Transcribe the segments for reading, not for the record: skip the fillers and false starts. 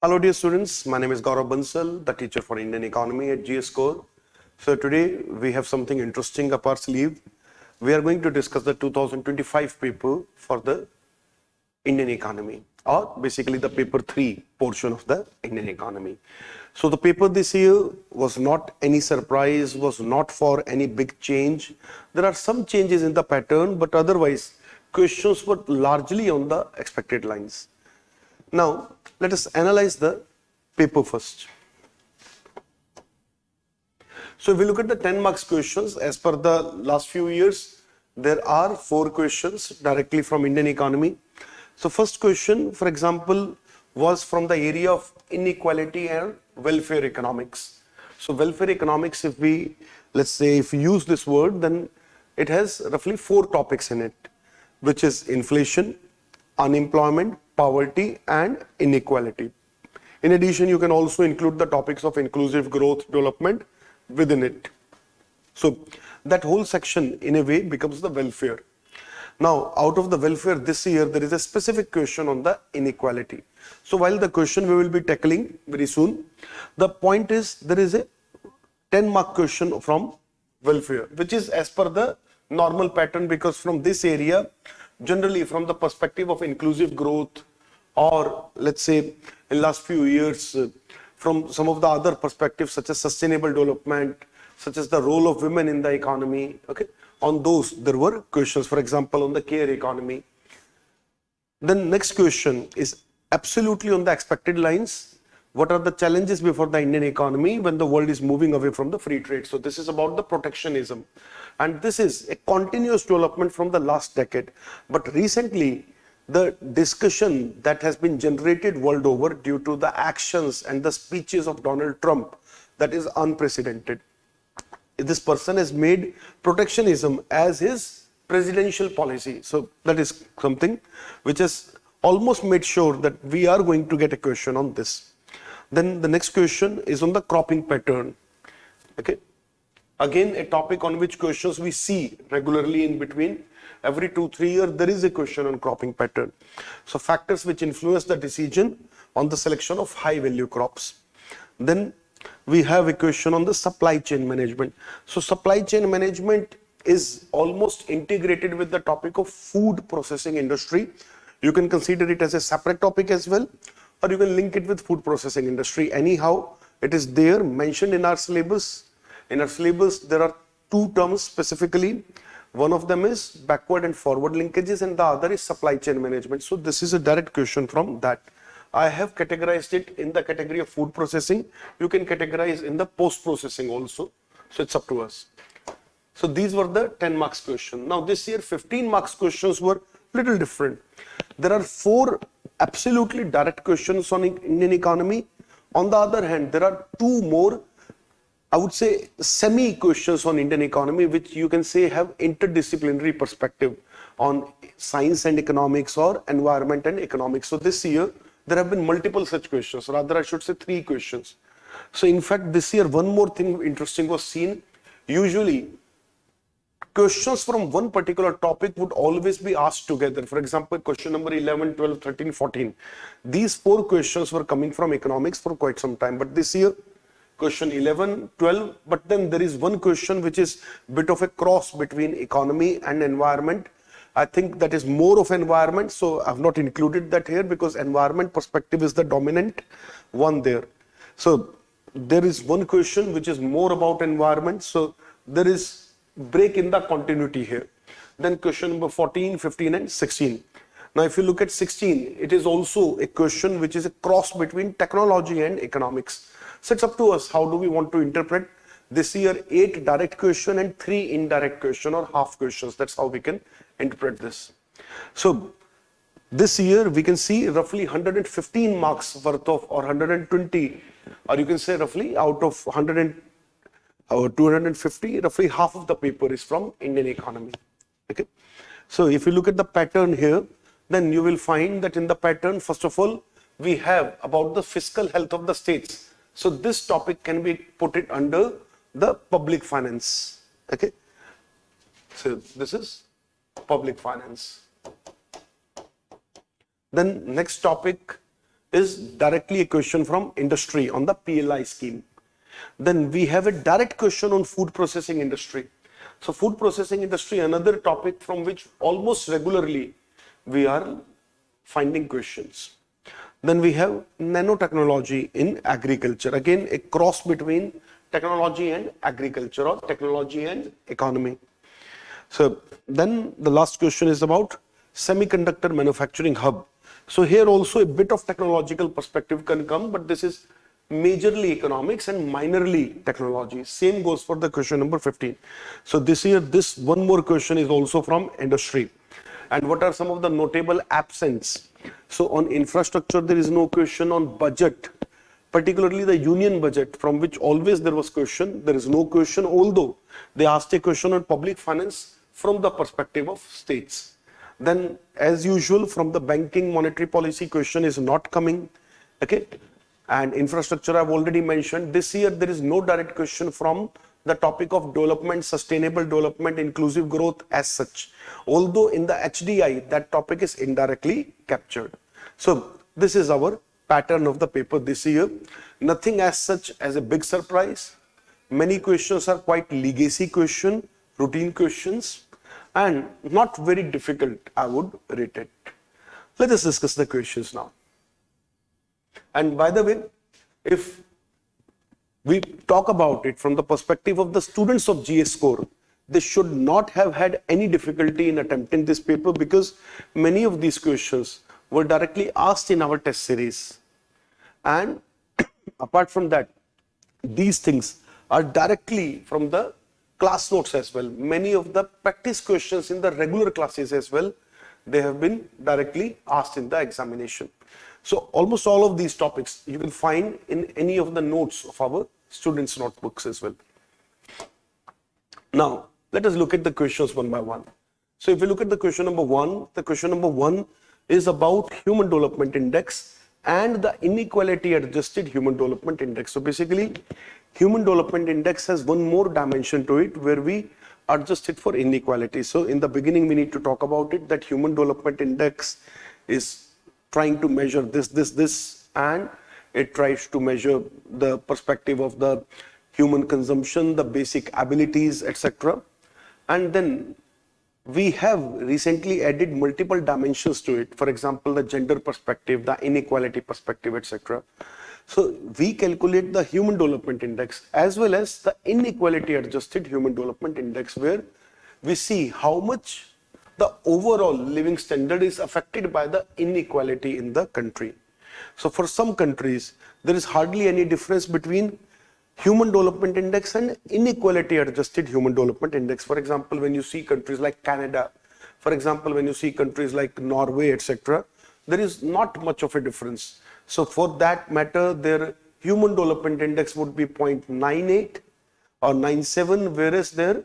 Hello dear students, my name is Gaurav Bansal, the teacher for Indian Economy at GS Core. So today we have something interesting up our sleeve. We are going to discuss the 2025 paper for the Indian Economy, or basically the paper 3 portion of the Indian Economy. So the paper this year was not any surprise, was not for any big change. There are some changes in the pattern, but otherwise questions were largely on the expected lines. Now, let us analyze the paper first. So, if we look at the 10 marks questions, as per the last few years, there are 4 questions directly from Indian Economy. So, first question, for example, was from the area of inequality and welfare economics. So, welfare economics, if we use this word, then it has roughly 4 topics in it, which is inflation, unemployment, poverty and inequality. In addition, you can also include the topics of inclusive growth development within it. So that whole section in a way becomes the welfare. Now, out of the welfare this year, there is a specific question on the inequality. So while the question we will be tackling very soon, the point is there is a 10 mark question from welfare, which is as per the normal pattern, because from this area, generally from the perspective of inclusive growth, or let's say in last few years from some of the other perspectives such as sustainable development, such as the role of women in the economy, okay, on those there were questions, for example on the care economy. Then next question is absolutely on the expected lines. What are the challenges before the Indian economy when the world is moving away from the free trade? So this is about the protectionism. And this is a continuous development from the last decade. But recently, the discussion that has been generated world over due to the actions and the speeches of Donald Trump, that is unprecedented. This person has made protectionism as his presidential policy. So that is something which has almost made sure that we are going to get a question on this. Then the next question is on the cropping pattern. Okay. Again, a topic on which questions we see regularly in between. Every 2-3 years, there is a question on cropping pattern. So factors which influence the decision on the selection of high value crops. Then we have a question on the supply chain management. So supply chain management is almost integrated with the topic of food processing industry. You can consider it as a separate topic as well, or you can link it with food processing industry. Anyhow, it is there mentioned in our syllabus. In our syllabus, there are 2 terms specifically. One of them is backward and forward linkages, and the other is supply chain management. So this is a direct question from that. I have categorized it in the category of food processing. You can categorize in the post-processing also. So it's up to us. So these were the 10 marks question. Now this year, 15 marks questions were little different. There are 4 absolutely direct questions on Indian economy. On the other hand, there are 2 more, I would say, semi questions on Indian economy, which you can say have interdisciplinary perspective on science and economics or environment and economics. So this year, there have been multiple such questions, rather I should say 3 questions. So in fact, this year, one more thing interesting was seen. Usually, questions from one particular topic would always be asked together. For example, question number 11, 12, 13, 14. These 4 questions were coming from economics for quite some time. But this year, question 11, 12, but then there is one question which is a bit of a cross between economy and environment. I think that is more of environment, so I have not included that here because environment perspective is the dominant one there. So there is one question which is more about environment, so there is break in the continuity here. Then question number 14, 15 and 16. Now if you look at 16, it is also a question which is a cross between technology and economics. So it's up to us, how do we want to interpret this year? 8 direct question and 3 indirect question or half questions. That's how we can interpret this. So this year we can see roughly 115 marks worth of, or 120, or you can say roughly out of 100 or 250, roughly half of the paper is from Indian economy. Okay. So if you look at the pattern here, then you will find that in the pattern, first of all, we have about the fiscal health of the states. So this topic can be put it under the public finance. Okay. So this is public finance. Then next topic is directly a question from industry on the PLI scheme. Then we have a direct question on food processing industry. So food processing industry, another topic from which almost regularly we are finding questions. Then we have nanotechnology in agriculture. Again, a cross between technology and agriculture or technology and economy. So then the last question is about semiconductor manufacturing hub. So here also a bit of technological perspective can come, but this is majorly economics and minorly technology. Same goes for the question number 15. So this year, this one more question is also from industry. And what are some of the notable absents? So on infrastructure, there is no question. On budget, particularly the union budget, from which always there was question, there is no question, although they asked a question on public finance from the perspective of states. Then as usual, from the banking monetary policy, question is not coming. Okay. And infrastructure I've already mentioned. This year there is no direct question from the topic of development, sustainable development, inclusive growth as such. Although in the HDI that topic is indirectly captured. So this is our pattern of the paper this year. Nothing as such as a big surprise. Many questions are quite legacy question, routine questions, and not very difficult, I would rate it. Let us discuss the questions now. And by the way, if we talk about it from the perspective of the students of GS score, they should not have had any difficulty in attempting this paper, because many of these questions were directly asked in our test series. And apart from that, these things are directly from the class notes as well. Many of the practice questions in the regular classes as well, they have been directly asked in the examination. So almost all of these topics you will find in any of the notes of our students' notebooks as well. Now, let us look at the questions one by one. So if you look at the question number one is about Human Development Index and the inequality adjusted Human Development Index. So basically, Human Development Index has one more dimension to it where we adjust it for inequality. So in the beginning, we need to talk about it, that Human Development Index is trying to measure this, and it tries to measure the perspective of the human consumption, the basic abilities, etc. And then we have recently added multiple dimensions to it. For example, the gender perspective, the inequality perspective, etc. So we calculate the Human Development Index as well as the inequality adjusted Human Development Index, where we see how much the overall living standard is affected by the inequality in the country. So for some countries, there is hardly any difference between Human Development Index and inequality adjusted Human Development Index. For example, when you see countries like Canada, for example, when you see countries like Norway, etc., there is not much of a difference. So for that matter, their Human Development Index would be 0.98 or 97, whereas their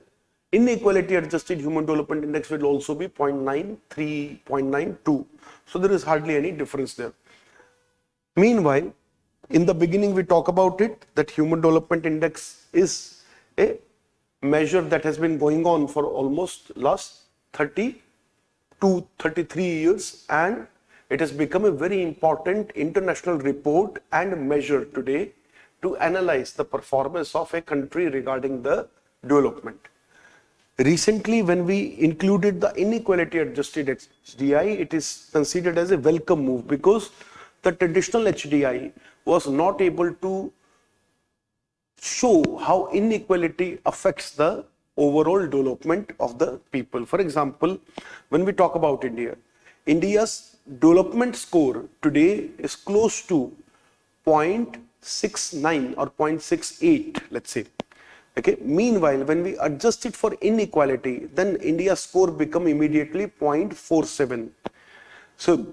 inequality adjusted Human Development Index will also be 0.93, 0.92. So there is hardly any difference there. Meanwhile, in the beginning we talk about it, that Human Development Index is a measure that has been going on for almost last 30 to 33 years, and it has become a very important international report and measure today to analyze the performance of a country regarding the development. Recently, when we included the inequality adjusted HDI, it is considered as a welcome move, because the traditional HDI was not able to show how inequality affects the overall development of the people. For example, when we talk about India, India's development score today is close to 0.69 or 0.68, let's say. Okay. Meanwhile, when we adjust it for inequality, then India's score become immediately 0.47. So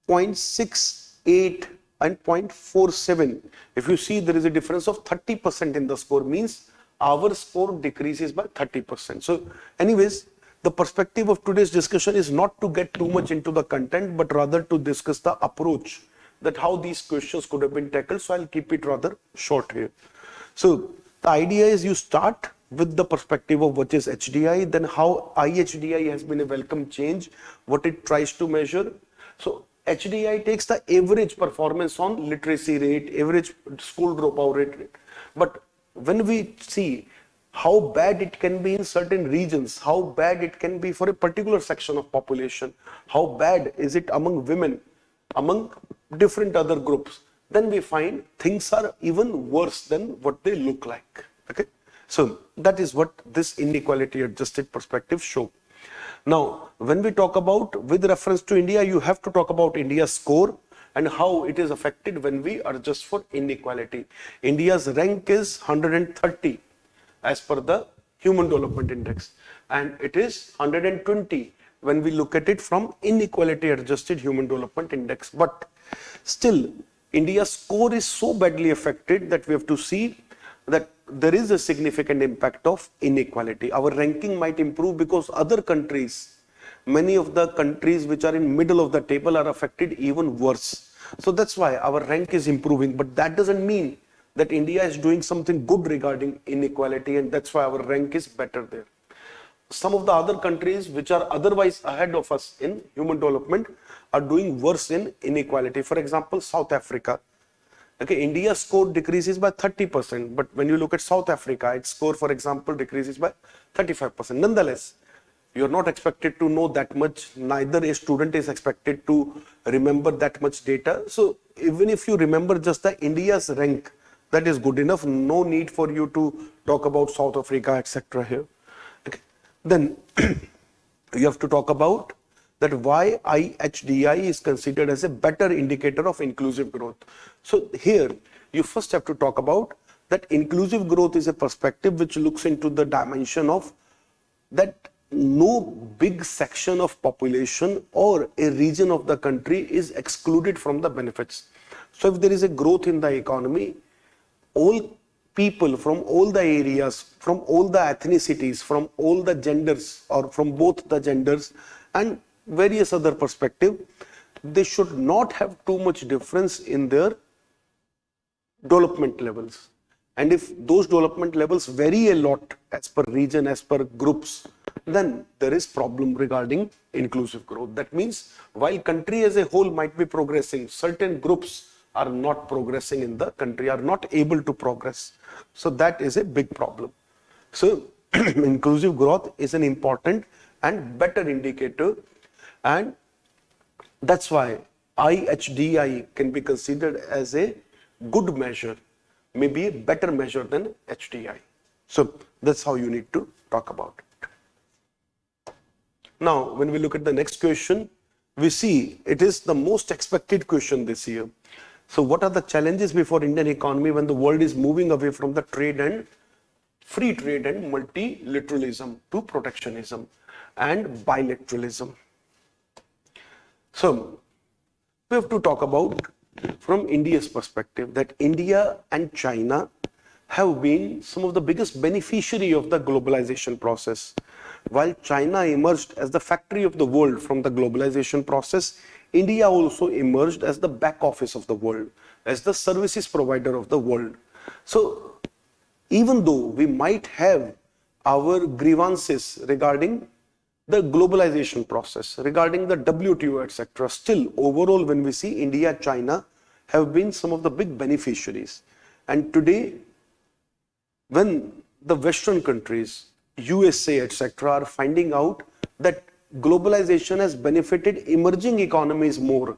0.68 and 0.47. If you see, there is a difference of 30% in the score, means our score decreases by 30%. So anyways, the perspective of today's discussion is not to get too much into the content, but rather to discuss the approach, that how these questions could have been tackled. So I'll keep it rather short here. So the idea is you start with the perspective of what is HDI, then how IHDI has been a welcome change, what it tries to measure. So HDI takes the average performance on literacy rate, average school dropout rate. But when we see how bad it can be in certain regions, how bad it can be for a particular section of population, how bad is it among women, among different other groups, then we find things are even worse than what they look like. Okay, so that is what this inequality adjusted perspective show. Now, when we talk about with reference to India, you have to talk about India's score and how it is affected when we adjust for inequality. India's rank is 130 as per the Human Development Index, and it is 120 when we look at it from inequality adjusted Human Development Index. But still, India's score is so badly affected that we have to see that there is a significant impact of inequality. Our ranking might improve because other countries, many of the countries which are in middle of the table are affected even worse. So that's why our rank is improving, but that doesn't mean that India is doing something good regarding inequality, and that's why our rank is better there. Some of the other countries which are otherwise ahead of us in human development are doing worse in inequality. For example, South Africa. Okay, India's score decreases by 30%, but when you look at South Africa, its score, for example, decreases by 35%. Nonetheless, you are not expected to know that much, neither a student is expected to remember that much data. So even if you remember just the India's rank, that is good enough. No need for you to talk about South Africa, etc. here. Okay. Then you have to talk about that why IHDI is considered as a better indicator of inclusive growth. So here you first have to talk about that inclusive growth is a perspective which looks into the dimension of that no big section of population or a region of the country is excluded from the benefits. So if there is a growth in the economy, all people from all the areas, from all the ethnicities, from all the genders or from both the genders and various other perspective, they should not have too much difference in their development levels. And if those development levels vary a lot as per region, as per groups, then there is problem regarding inclusive growth. That means while country as a whole might be progressing, certain groups are not progressing in the country, are not able to progress. So that is a big problem. So inclusive growth is an important and better indicator, and that's why IHDI can be considered as a good measure, maybe a better measure than HDI. So that's how you need to talk about it. Now, when we look at the next question, we see it is the most expected question this year. So what are the challenges before Indian economy when the world is moving away from the trade and free trade and multilateralism to protectionism and bilateralism? So we have to talk about from India's perspective that India and China have been some of the biggest beneficiary of the globalization process. While China emerged as the factory of the world from the globalization process, India also emerged as the back office of the world, as the services provider of the world. So even though we might have our grievances regarding the globalization process, regarding the WTO, etc., still overall when we see India, China have been some of the big beneficiaries. And today, when the Western countries, USA, etc., are finding out that globalization has benefited emerging economies more,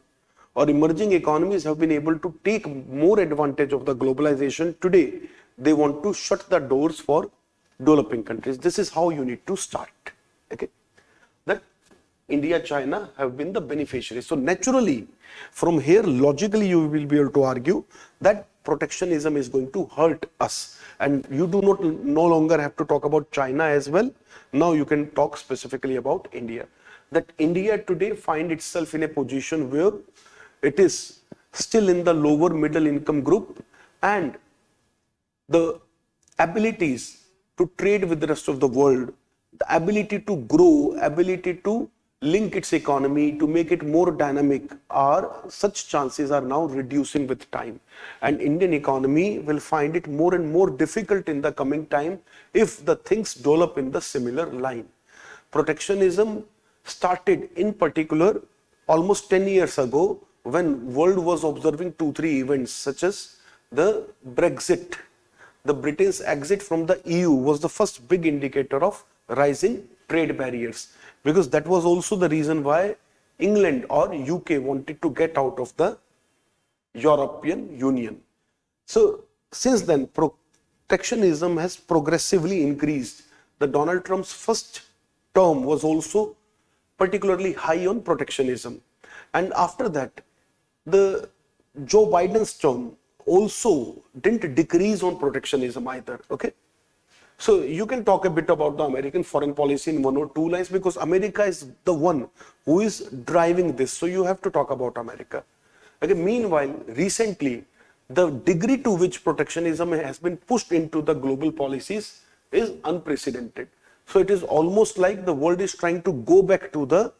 or emerging economies have been able to take more advantage of the globalization, today they want to shut the doors for developing countries. This is how you need to start. Okay, that India, China have been the beneficiaries. So naturally, from here, logically, you will be able to argue that protectionism is going to hurt us. And you do not no longer have to talk about China as well. Now you can talk specifically about India. That India today find itself in a position where it is still in the lower middle income group, and the abilities to trade with the rest of the world, the ability to grow, ability to link its economy, to make it more dynamic, such chances are now reducing with time. And Indian economy will find it more and more difficult in the coming time if the things develop in the similar line. Protectionism started in particular almost 10 years ago, when world was observing 2-3 events such as the Brexit, the Britain's exit from the EU was the first big indicator of rising trade barriers, because that was also the reason why England or UK wanted to get out of the European Union. So since then, protectionism has progressively increased. The Donald Trump's first term was also particularly high on protectionism. And after that, the Joe Biden's term also didn't decrease on protectionism either. Okay. So you can talk a bit about the American foreign policy in 1 or 2 lines, because America is the one who is driving this. So you have to talk about America. Okay. Meanwhile, recently, the degree to which protectionism has been pushed into the global policies is unprecedented. So it is almost like the world is trying to go back to the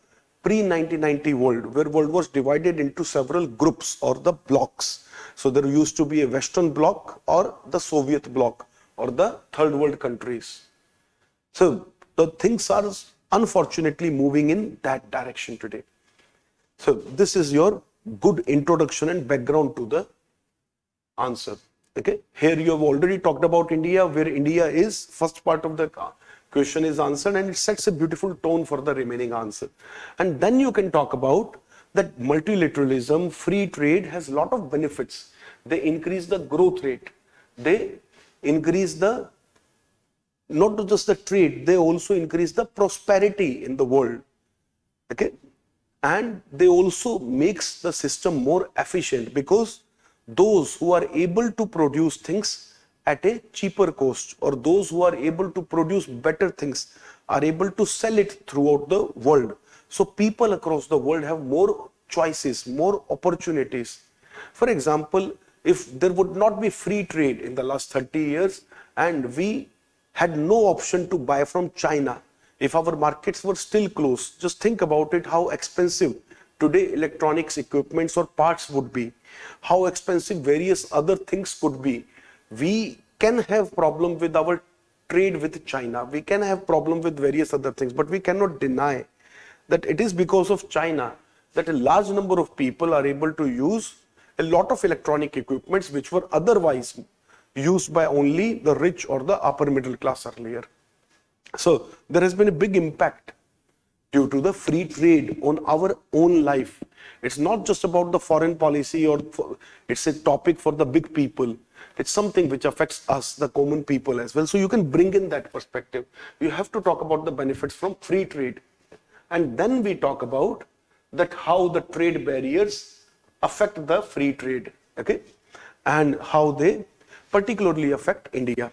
pre-1990 world, where world was divided into several groups or the blocks. So there used to be a Western bloc or the Soviet bloc or the third world countries. So the things are unfortunately moving in that direction today. So this is your good introduction and background to the answer. Okay. Here you have already talked about India, where India is first part of the question is answered, and it sets a beautiful tone for the remaining answer. And then you can talk about that multilateralism, free trade has a lot of benefits. They increase the growth rate. They increase the, not just the trade, they also increase the prosperity in the world. Okay. And they also makes the system more efficient, because those who are able to produce things at a cheaper cost, or those who are able to produce better things, are able to sell it throughout the world. So people across the world have more choices, more opportunities. For example, if there would not be free trade in the last 30 years and we had no option to buy from China, if our markets were still closed, just think about it, how expensive today electronics equipments or parts would be, how expensive various other things could be. We can have problem with our trade with China, we can have problem with various other things, but we cannot deny that it is because of China that a large number of people are able to use a lot of electronic equipments which were otherwise used by only the rich or the upper middle class earlier. So there has been a big impact due to the free trade on our own life. It's not just about the foreign policy, or it's a topic for the big people. It's something which affects us, the common people as well. So you can bring in that perspective. You have to talk about the benefits from free trade. And then we talk about that how the trade barriers affect the free trade, okay, and how they particularly affect India.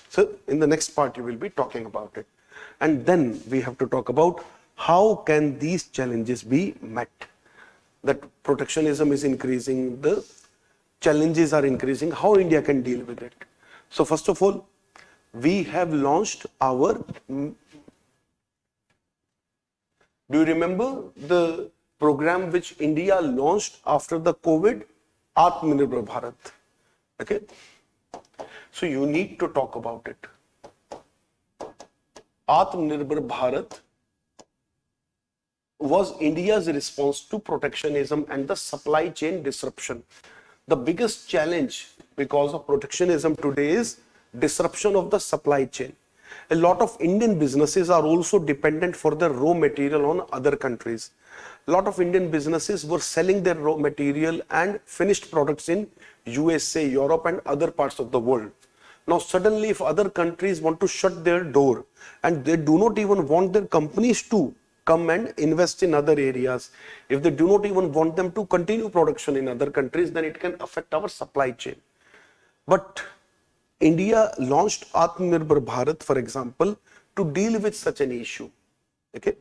So in the next part, you will be talking about it. And then we have to talk about how can these challenges be met. That protectionism is increasing, the challenges are increasing, how India can deal with it. So first of all, we have launched our, do you remember the program which India launched after the COVID? Atmanirbhar Bharat. Okay. So you need to talk about it. Atmanirbhar Bharat was India's response to protectionism and the supply chain disruption. The biggest challenge because of protectionism today is disruption of the supply chain. A lot of Indian businesses are also dependent for their raw material on other countries. A lot of Indian businesses were selling their raw material and finished products in USA, Europe and other parts of the world. Now suddenly if other countries want to shut their door and they do not even want their companies to come and invest in other areas, if they do not even want them to continue production in other countries, then it can affect our supply chain. But India launched Atmanirbhar Bharat, for example, to deal with such an issue. Okay.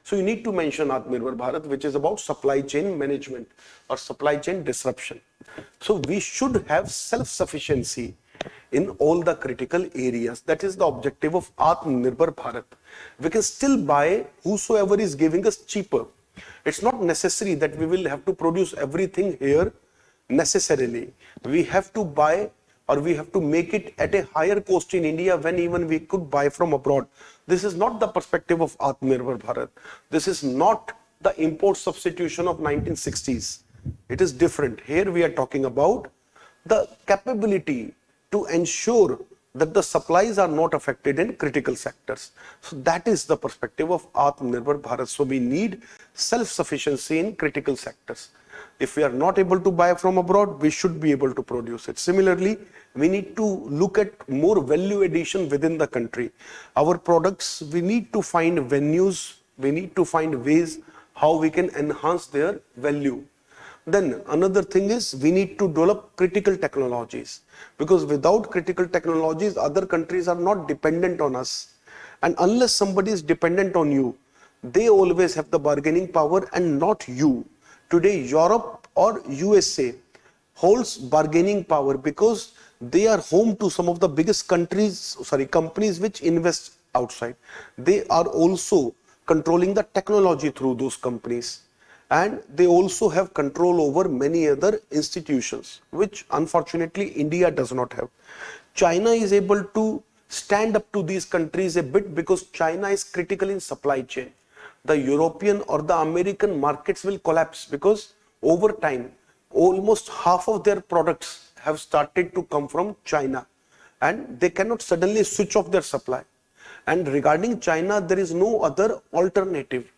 So you need to mention Atmanirbhar Bharat, which is about supply chain management or supply chain disruption. So we should have self-sufficiency in all the critical areas. That is the objective of Atmanirbhar Bharat. We can still buy whosoever is giving us cheaper. It's not necessary that we will have to produce everything here necessarily. We have to buy or we have to make it at a higher cost in India when even we could buy from abroad. This is not the perspective of Atmanirbhar Bharat. This is not the import substitution of 1960s. It is different. Here we are talking about the capability to ensure that the supplies are not affected in critical sectors. So that is the perspective of Atmanirbhar Bharat. So we need self-sufficiency in critical sectors. If we are not able to buy from abroad, we should be able to produce it. Similarly, we need to look at more value addition within the country. Our products, we need to find venues, we need to find ways how we can enhance their value. Then another thing is we need to develop critical technologies, because without critical technologies, other countries are not dependent on us. And unless somebody is dependent on you, they always have the bargaining power and not you. Today, Europe or USA holds bargaining power because they are home to some of the biggest companies which invest outside. They are also controlling the technology through those companies. And they also have control over many other institutions, which unfortunately India does not have. China is able to stand up to these countries a bit because China is critical in supply chain. The European or the American markets will collapse because over time, almost half of their products have started to come from China, and they cannot suddenly switch off their supply. And regarding China, there is no other alternative.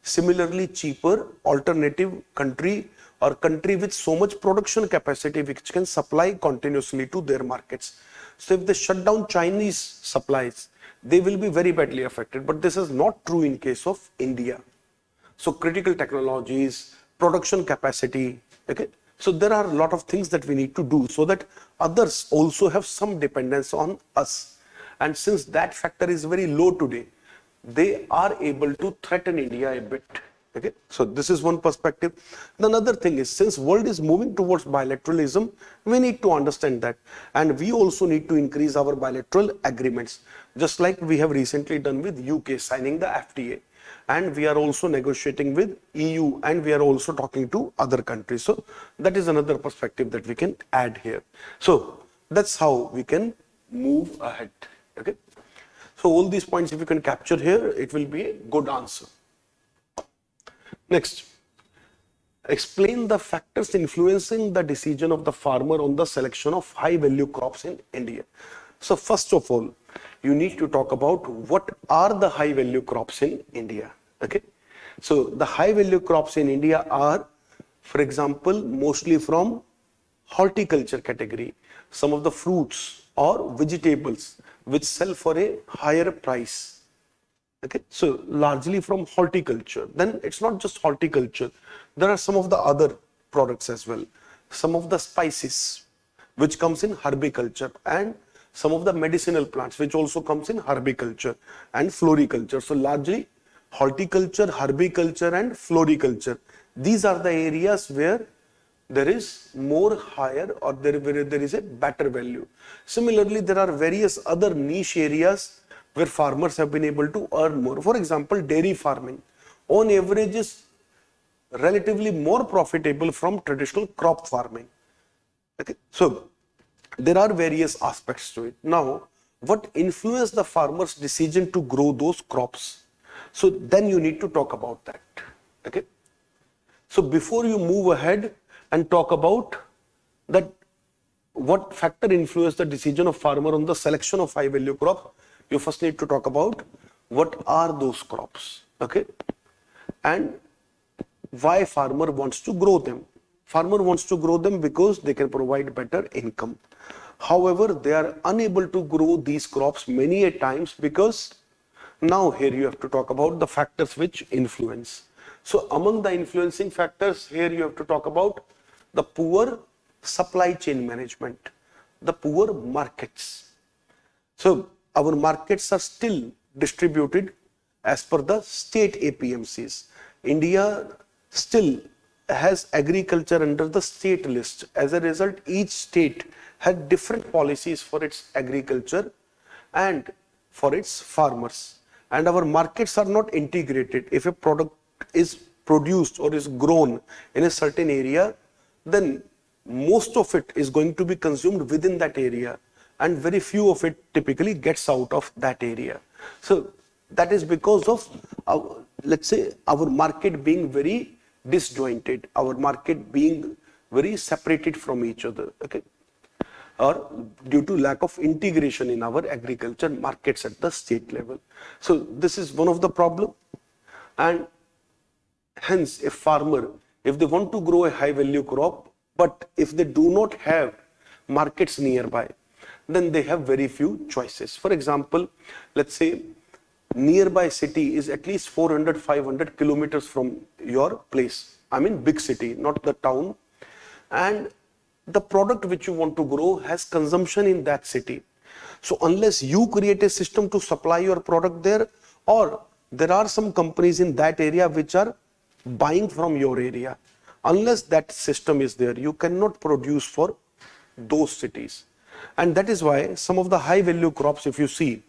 Similarly, cheaper alternative country or country with so much production capacity which can supply continuously to their markets. So if they shut down Chinese supplies, they will be very badly affected. But this is not true in case of India. So critical technologies, production capacity, okay. So there are a lot of things that we need to do so that others also have some dependence on us. And since that factor is very low today, they are able to threaten India a bit. Okay, so this is one perspective. The another thing is, since world is moving towards bilateralism, we need to understand that, and we also need to increase our bilateral agreements, just like we have recently done with UK signing the FTA, and we are also negotiating with EU, and we are also talking to other countries. So that is another perspective that we can add here. So that's how we can move ahead. Okay. So all these points, if you can capture here, it will be a good answer. Next, explain the factors influencing the decision of the farmer on the selection of high value crops in India. So first of all, you need to talk about what are the high value crops in India. Okay. So the high value crops in India are, for example, mostly from horticulture category, some of the fruits or vegetables which sell for a higher price. Okay, so largely from horticulture. Then it's not just horticulture. There are some of the other products as well. Some of the spices which comes in herbiculture, and some of the medicinal plants which also comes in herbiculture and floriculture. So largely horticulture, herbiculture and floriculture. These are the areas where there is more higher, or there is a better value. Similarly, there are various other niche areas where farmers have been able to earn more. For example, dairy farming on average is relatively more profitable from traditional crop farming. Okay, so there are various aspects to it. Now, what influenced the farmer's decision to grow those crops? So then you need to talk about that. Okay, so before you move ahead and talk about that, what factor influenced the decision of farmer on the selection of high value crop, you first need to talk about what are those crops, okay, and why farmer wants to grow them. Farmer wants to grow them because they can provide better income. However, they are unable to grow these crops many a times because now here you have to talk about the factors which influence. So among the influencing factors, here you have to talk about the poor supply chain management, the poor markets. So our markets are still distributed as per the state APMCs. India still has agriculture under the state list. As a result, each state had different policies for its agriculture and for its farmers. And our markets are not integrated. If a product is produced or is grown in a certain area, then most of it is going to be consumed within that area, and very few of it typically gets out of that area. So That is because of, let's say, our market being very disjointed, our market being very separated from each other, okay? Or due to lack of integration in our agriculture markets at the state level. So this is one of the problem. And hence, a farmer, if they want to grow a high value crop, but if they do not have markets nearby, then they have very few choices. For example, let's say nearby city is at least 400, 500 kilometers from your place. I mean big city, not the town. And the product which you want to grow has consumption in that city. So unless you create a system to supply your product there, or there are some companies in that area which are buying from your area, unless that system is there, you cannot produce for those cities. And that is why some of the high value crops, if you see,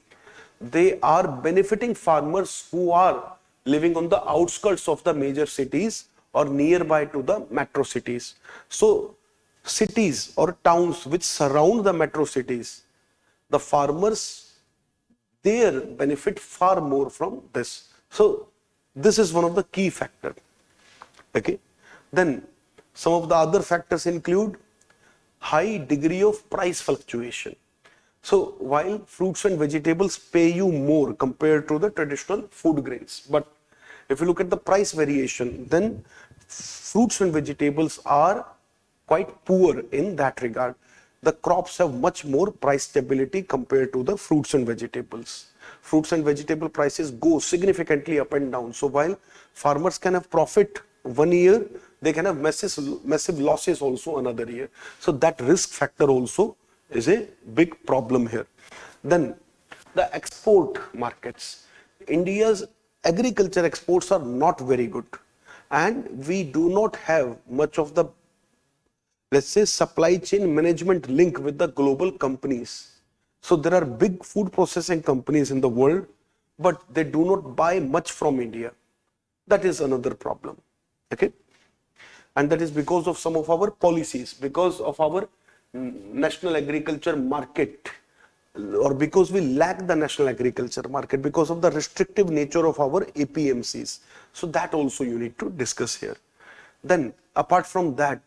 they are benefiting farmers who are living on the outskirts of the major cities or nearby to the metro cities. So cities or towns which surround the metro cities, the farmers there benefit far more from this. So this is one of the key factors. Okay. Then some of the other factors include high degree of price fluctuation. So while fruits and vegetables pay you more compared to the traditional food grains, but if you look at the price variation, then fruits and vegetables are quite poor in that regard. The crops have much more price stability compared to the fruits and vegetables. Fruits and vegetable prices go significantly up and down. So while farmers can have profit one year, they can have massive losses also another year. So that risk factor also is a big problem here. Then the export markets. India's agriculture exports are not very good, and we do not have much of the, let's say, supply chain management link with the global companies. So there are big food processing companies in the world, but they do not buy much from India. That is another problem. Okay. And that is because of some of our policies, because of our national agriculture market, or because we lack the national agriculture market, because of the restrictive nature of our APMCs. So that also you need to discuss here. Then apart from that,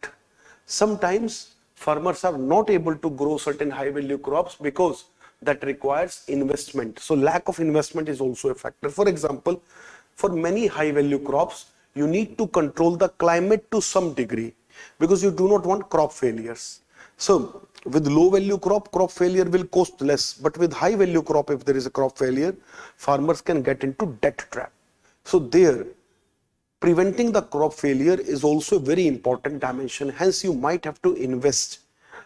sometimes farmers are not able to grow certain high value crops because that requires investment. So lack of investment is also a factor. For example, for many high value crops, you need to control the climate to some degree because you do not want crop failures. So with low value crop failure will cost less, but with high value crop, if there is a crop failure, farmers can get into debt trap. So there, preventing the crop failure is also a very important dimension. Hence, you might have to invest,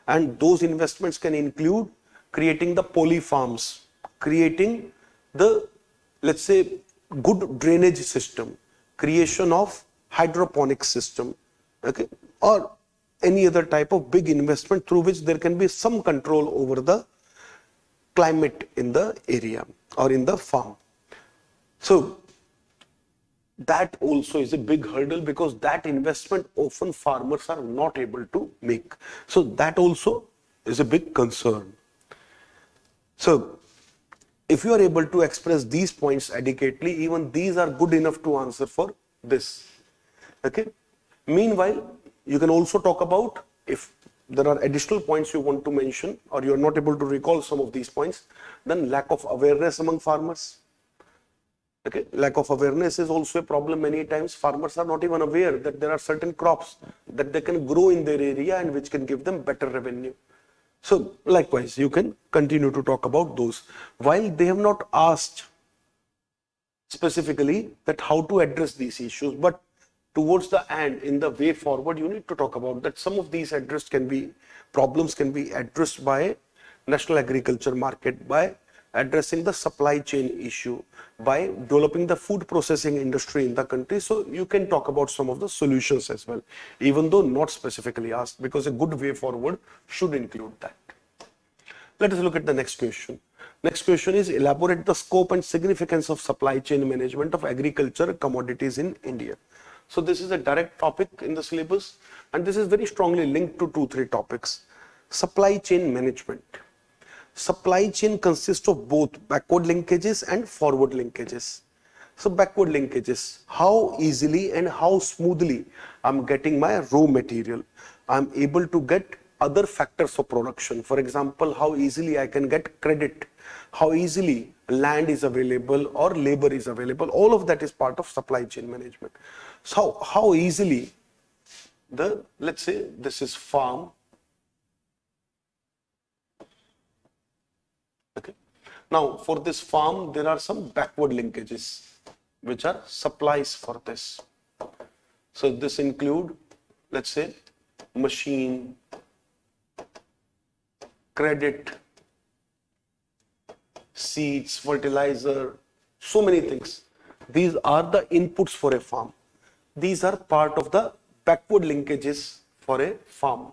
and those investments can include creating the poly farms, creating the, let's say, good drainage system, creation of hydroponic system, okay, or any other type of big investment through which there can be some control over the climate in the area or in the farm. So that also is a big hurdle because that investment often farmers are not able to make. So that also is a big concern. So if you are able to express these points adequately, even these are good enough to answer for this. Okay. Meanwhile, you can also talk about, if there are additional points you want to mention or you are not able to recall some of these points, then lack of awareness among farmers. Okay. Lack of awareness is also a problem. Many times farmers are not even aware that there are certain crops that they can grow in their area and which can give them better revenue. So likewise, you can continue to talk about those. While they have not asked specifically that how to address these issues, but towards the end, in the way forward, you need to talk about that some of these problems can be addressed by national agriculture market, by addressing the supply chain issue, by developing the food processing industry in the country. So you can talk about some of the solutions as well, even though not specifically asked, because a good way forward should include that. Let us look at the next question. Next question is, elaborate the scope and significance of supply chain management of agriculture commodities in India. So this is a direct topic in the syllabus, and this is very strongly linked to 2-3 topics. Supply chain management. supply chain consists of both backward linkages and forward linkages. So backward linkages, how easily and how smoothly I'm getting my raw material. I'm able to get other factors of production. For example, how easily I can get credit, how easily land is available or labor is available. All of that is part of supply chain management. So how easily let's say this is farm. Okay. Now for this farm, there are some backward linkages, which are supplies for this. So this include, let's say, machine, credit, seeds, fertilizer, so many things. These are the inputs for a farm. These are part of the backward linkages for a farm.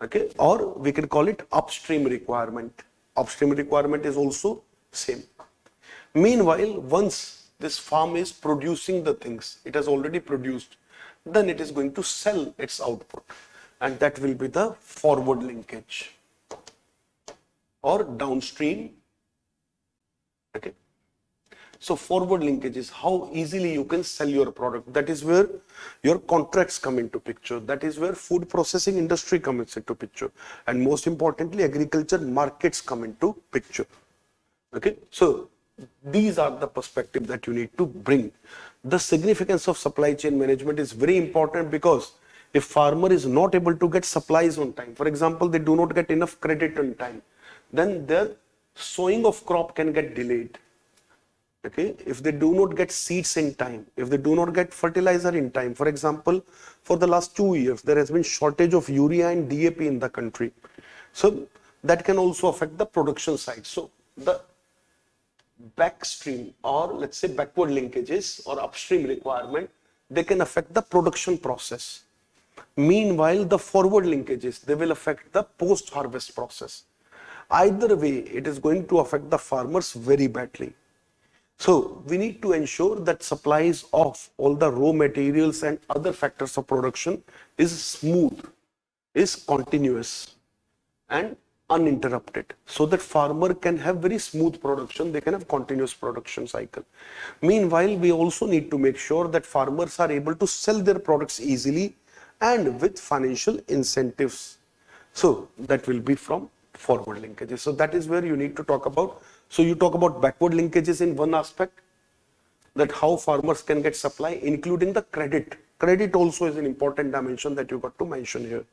Okay, or we can call it upstream requirement. Upstream requirement is also same. Meanwhile, once this farm is producing the things, it has already produced, then it is going to sell its output, and that will be the forward linkage or downstream. Okay. So forward linkage is how easily you can sell your product. That is where your contracts come into picture. That is where food processing industry comes into picture. And most importantly, agriculture markets come into picture. Okay. So these are the perspective that you need to bring. The significance of supply chain management is very important, because if farmer is not able to get supplies on time, for example, they do not get enough credit on time, then their sowing of crop can get delayed. Okay, if they do not get seeds in time, if they do not get fertilizer in time, for example, for the last 2 years, there has been shortage of urea and DAP in the country. So that can also affect the production side. So the backstream, or let's say backward linkages or upstream requirement, they can affect the production process. Meanwhile, the forward linkages, they will affect the post-harvest process. Either way, it is going to affect the farmers very badly. So we need to ensure that supplies of all the raw materials and other factors of production is smooth, is continuous and uninterrupted, so that farmer can have very smooth production, they can have continuous production cycle. Meanwhile, we also need to make sure that farmers are able to sell their products easily and with financial incentives. So that will be from forward linkages. So that is where you need to talk about. So you talk about backward linkages in one aspect, that how farmers can get supply, including the credit. Credit also is an important dimension that you got to mention here.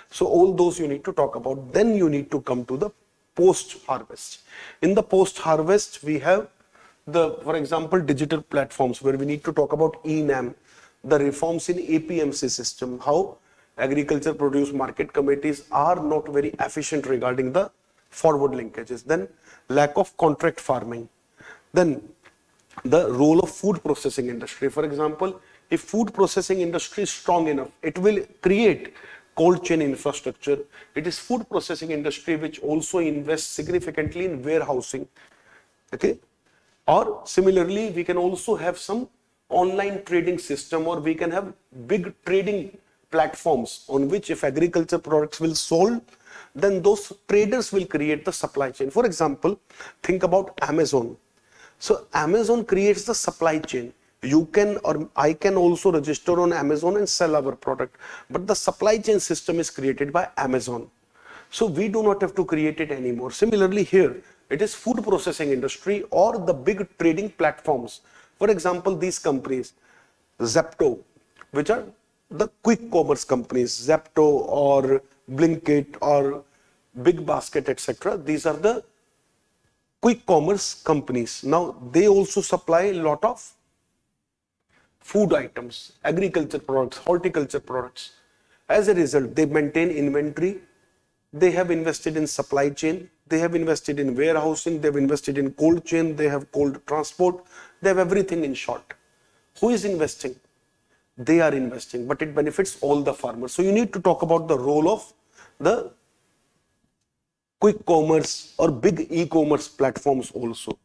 So all those you need to talk about. Then you need to come to the post-harvest. In the post-harvest, we have for example, digital platforms, where we need to talk about ENAM, the reforms in APMC system, how agriculture produce market committees are not very efficient regarding the forward linkages. Then lack of contract farming. Then the role of food processing industry. For example, if food processing industry is strong enough, it will create cold chain infrastructure. It is food processing industry which also invests significantly in warehousing. Okay. Or similarly, we can also have some online trading system, or we can have big trading platforms on which, if agriculture products will sold, then those traders will create the supply chain. For example, think about Amazon. So Amazon creates the supply chain. You can, or I can also register on Amazon and sell our product, but the supply chain system is created by Amazon. So we do not have to create it anymore. Similarly here, it is food processing industry or the big trading platforms. For example, these companies, Zepto, which are the quick commerce companies, Zepto or Blinkit or Big Basket, etc. These are the quick commerce companies. Now they also supply a lot of food items, agriculture products, horticulture products. As a result, they maintain inventory, they have invested in supply chain, they have invested in warehousing, they have invested in cold chain, they have cold transport, they have everything in short. Who is investing? They are investing, but it benefits all the farmers. So you need to talk about the role of the quick commerce or big e-commerce platforms also.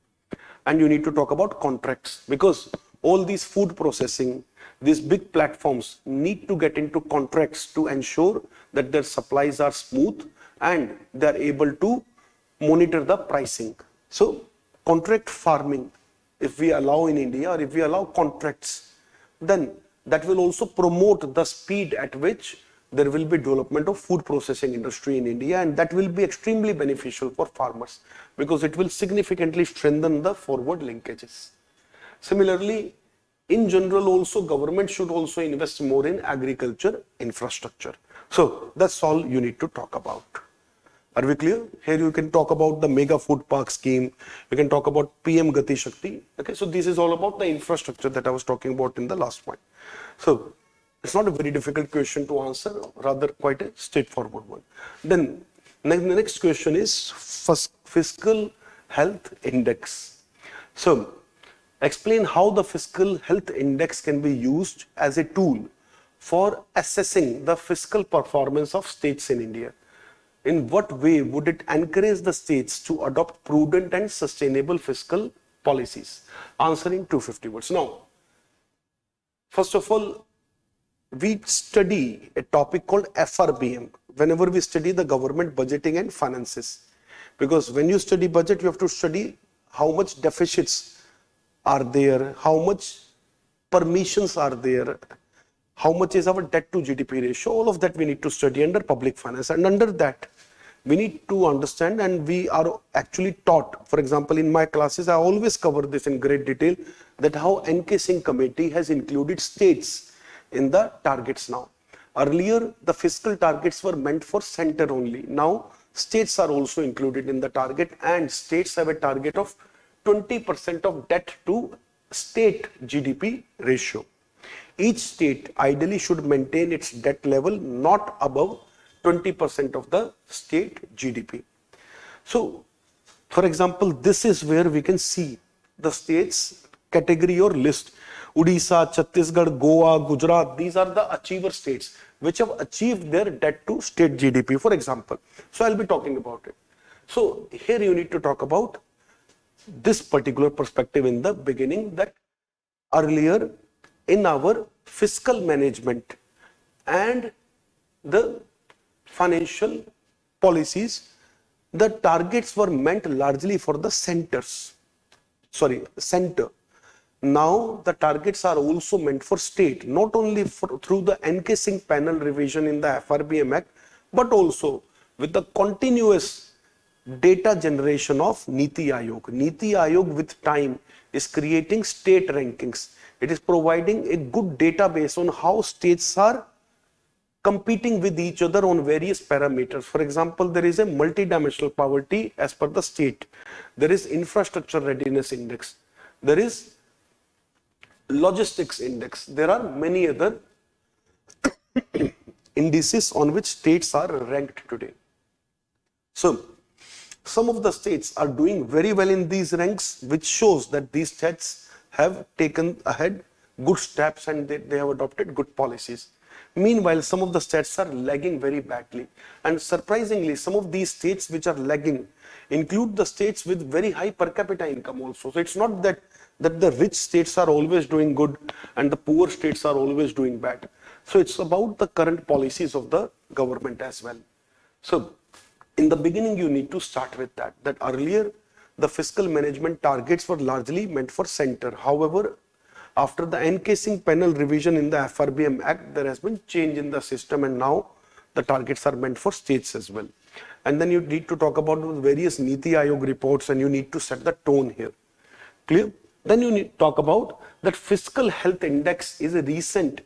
And you need to talk about contracts, because all these food processing, these big platforms need to get into contracts to ensure that their supplies are smooth and they are able to monitor the pricing. So contract farming, if we allow in India, or if we allow contracts, then that will also promote the speed at which there will be development of food processing industry in India, and that will be extremely beneficial for farmers because it will significantly strengthen the forward linkages. Similarly, in general also, government should also invest more in agriculture infrastructure. So that's all you need to talk about. Are we clear? Here you can talk about the mega food park scheme. You can talk about PM Gati Shakti. Okay, so this is all about the infrastructure that I was talking about in the last point. So it's not a very difficult question to answer, rather quite a straightforward one. Then the next question is fiscal health index. So explain how the fiscal health index can be used as a tool for assessing the fiscal performance of states in India. In what way would it encourage the states to adopt prudent and sustainable fiscal policies? Answer in 250 words. Now, first of all, we study a topic called FRBM whenever we study the government budgeting and finances. Because when you study budget, you have to study how much deficits are there, how much permissions are there, how much is our debt to GDP ratio. All of that we need to study under public finance, and under that we need to understand, and we are actually taught. For example, in my classes I always cover this in great detail, that how NK Singh committee has included states in the targets now. Earlier the fiscal targets were meant for center only. Now states are also included in the target, and states have a target of 20% of debt to state GDP ratio. Each state ideally should maintain its debt level not above 20% of the state GDP. So, for example, this is where we can see the states category or list. Odisha, Chhattisgarh, Goa, Gujarat, these are the achiever states which have achieved their debt to state GDP, for example. So, I'll be talking about it. So, here you need to talk about this particular perspective in the beginning, that earlier in our fiscal management and the financial policies, the targets were meant largely for the center. Now the targets are also meant for state, not only through the NK Singh panel revision in the FRBM Act, but also with the continuous data generation of Niti Aayog. Niti Aayog with time is creating state rankings. It is providing a good database on how states are competing with each other on various parameters. For example, there is a multidimensional poverty as per the state. There is infrastructure readiness index. There is logistics index. There are many other indices on which states are ranked today. So, some of the states are doing very well in these ranks, which shows that these states have taken ahead good steps and they have adopted good policies. Meanwhile, some of the states are lagging very badly, and surprisingly, some of these states which are lagging include the states with very high per capita income also. So it's not that the rich states are always doing good and the poor states are always doing bad. So it's about the current policies of the government as well. So in the beginning, you need to start with that earlier the fiscal management targets were largely meant for center. However, after the NK Singh panel revision in the FRBM Act, there has been change in the system, and now the targets are meant for states as well. And then you need to talk about various Niti Aayog reports, and you need to set the tone here. Clear? Then you need to talk about that fiscal health index is a recent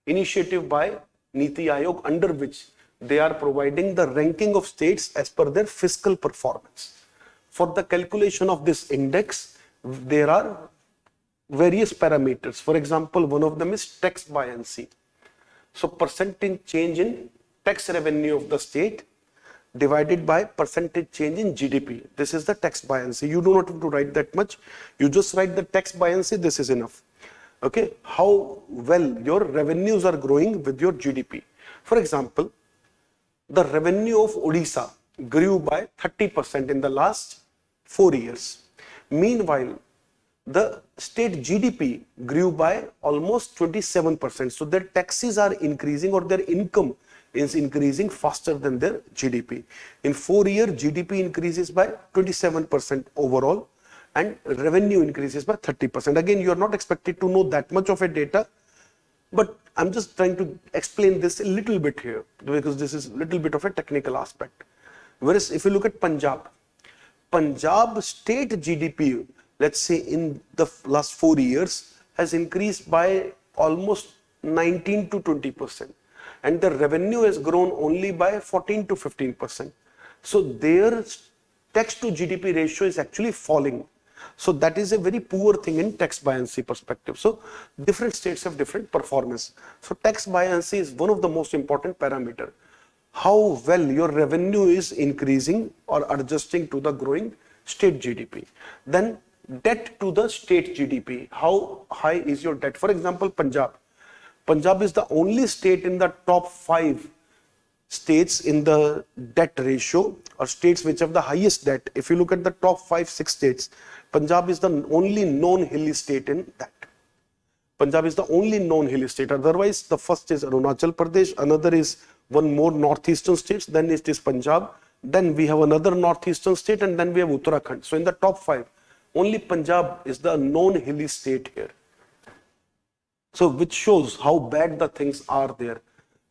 initiative by Niti Aayog, under which they are providing the ranking of states as per their fiscal performance. For the calculation of this index, there are various parameters. For example, one of them is tax buoyancy. So percentage change in tax revenue of the state divided by percentage change in GDP. This is the tax buoyancy. You do not have to write that much. You just write the tax buoyancy. This is enough. Okay. How well your revenues are growing with your GDP. For example, the revenue of Odisha grew by 30% in the last 4 years. Meanwhile, the state GDP grew by almost 27%. So their taxes are increasing, or their income is increasing faster than their GDP. In 4 years, GDP increases by 27% overall and revenue increases by 30%. Again, you are not expected to know that much of a data, but I'm just trying to explain this a little bit here because this is a little bit of a technical aspect. Whereas if you look at Punjab state GDP, let's say in the last 4 years, has increased by almost 19 to 20%. And the revenue has grown only by 14 to 15%. So their tax to GDP ratio is actually falling. So that is a very poor thing in tax buoyancy perspective. So different states have different performance. So tax buoyancy is one of the most important parameter. How well your revenue is increasing or adjusting to the growing state GDP. Then debt to the state GDP. How high is your debt? For example, Punjab is the only state in the top 5 states in the debt ratio, or states which have the highest debt. If you look at the top 5-6 states, Punjab is the only non-hilly state in that. Punjab is the only non-hilly state. Otherwise, the first is Arunachal Pradesh, another is one more northeastern states, then it is Punjab, then we have another northeastern state, and then we have Uttarakhand. So in the top 5, only Punjab is the non-hilly state here. So which shows how bad the things are there.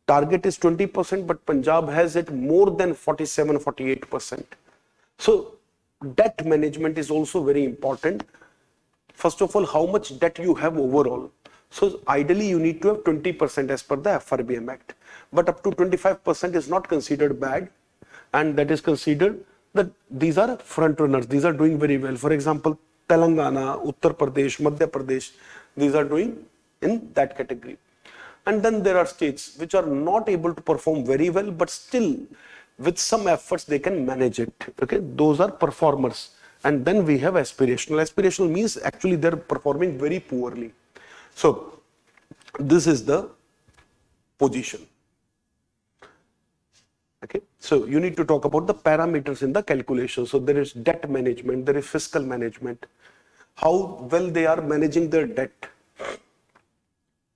Target is 20%, but Punjab has it more than 47-48%. So debt management is also very important. First of all, how much debt you have overall. So ideally you need to have 20% as per the FRBM Act, but up to 25% is not considered bad, and that is considered that these are front runners. These are doing very well. For example, Telangana, Uttar Pradesh, Madhya Pradesh, these are doing in that category. And then there are states which are not able to perform very well, but still with some efforts they can manage it. Okay, those are performers. And then we have aspirational. Aspirational means actually they're performing very poorly. So this is the position. Okay, so you need to talk about the parameters in the calculation. So there is debt management, there is fiscal management, how well they are managing their debt.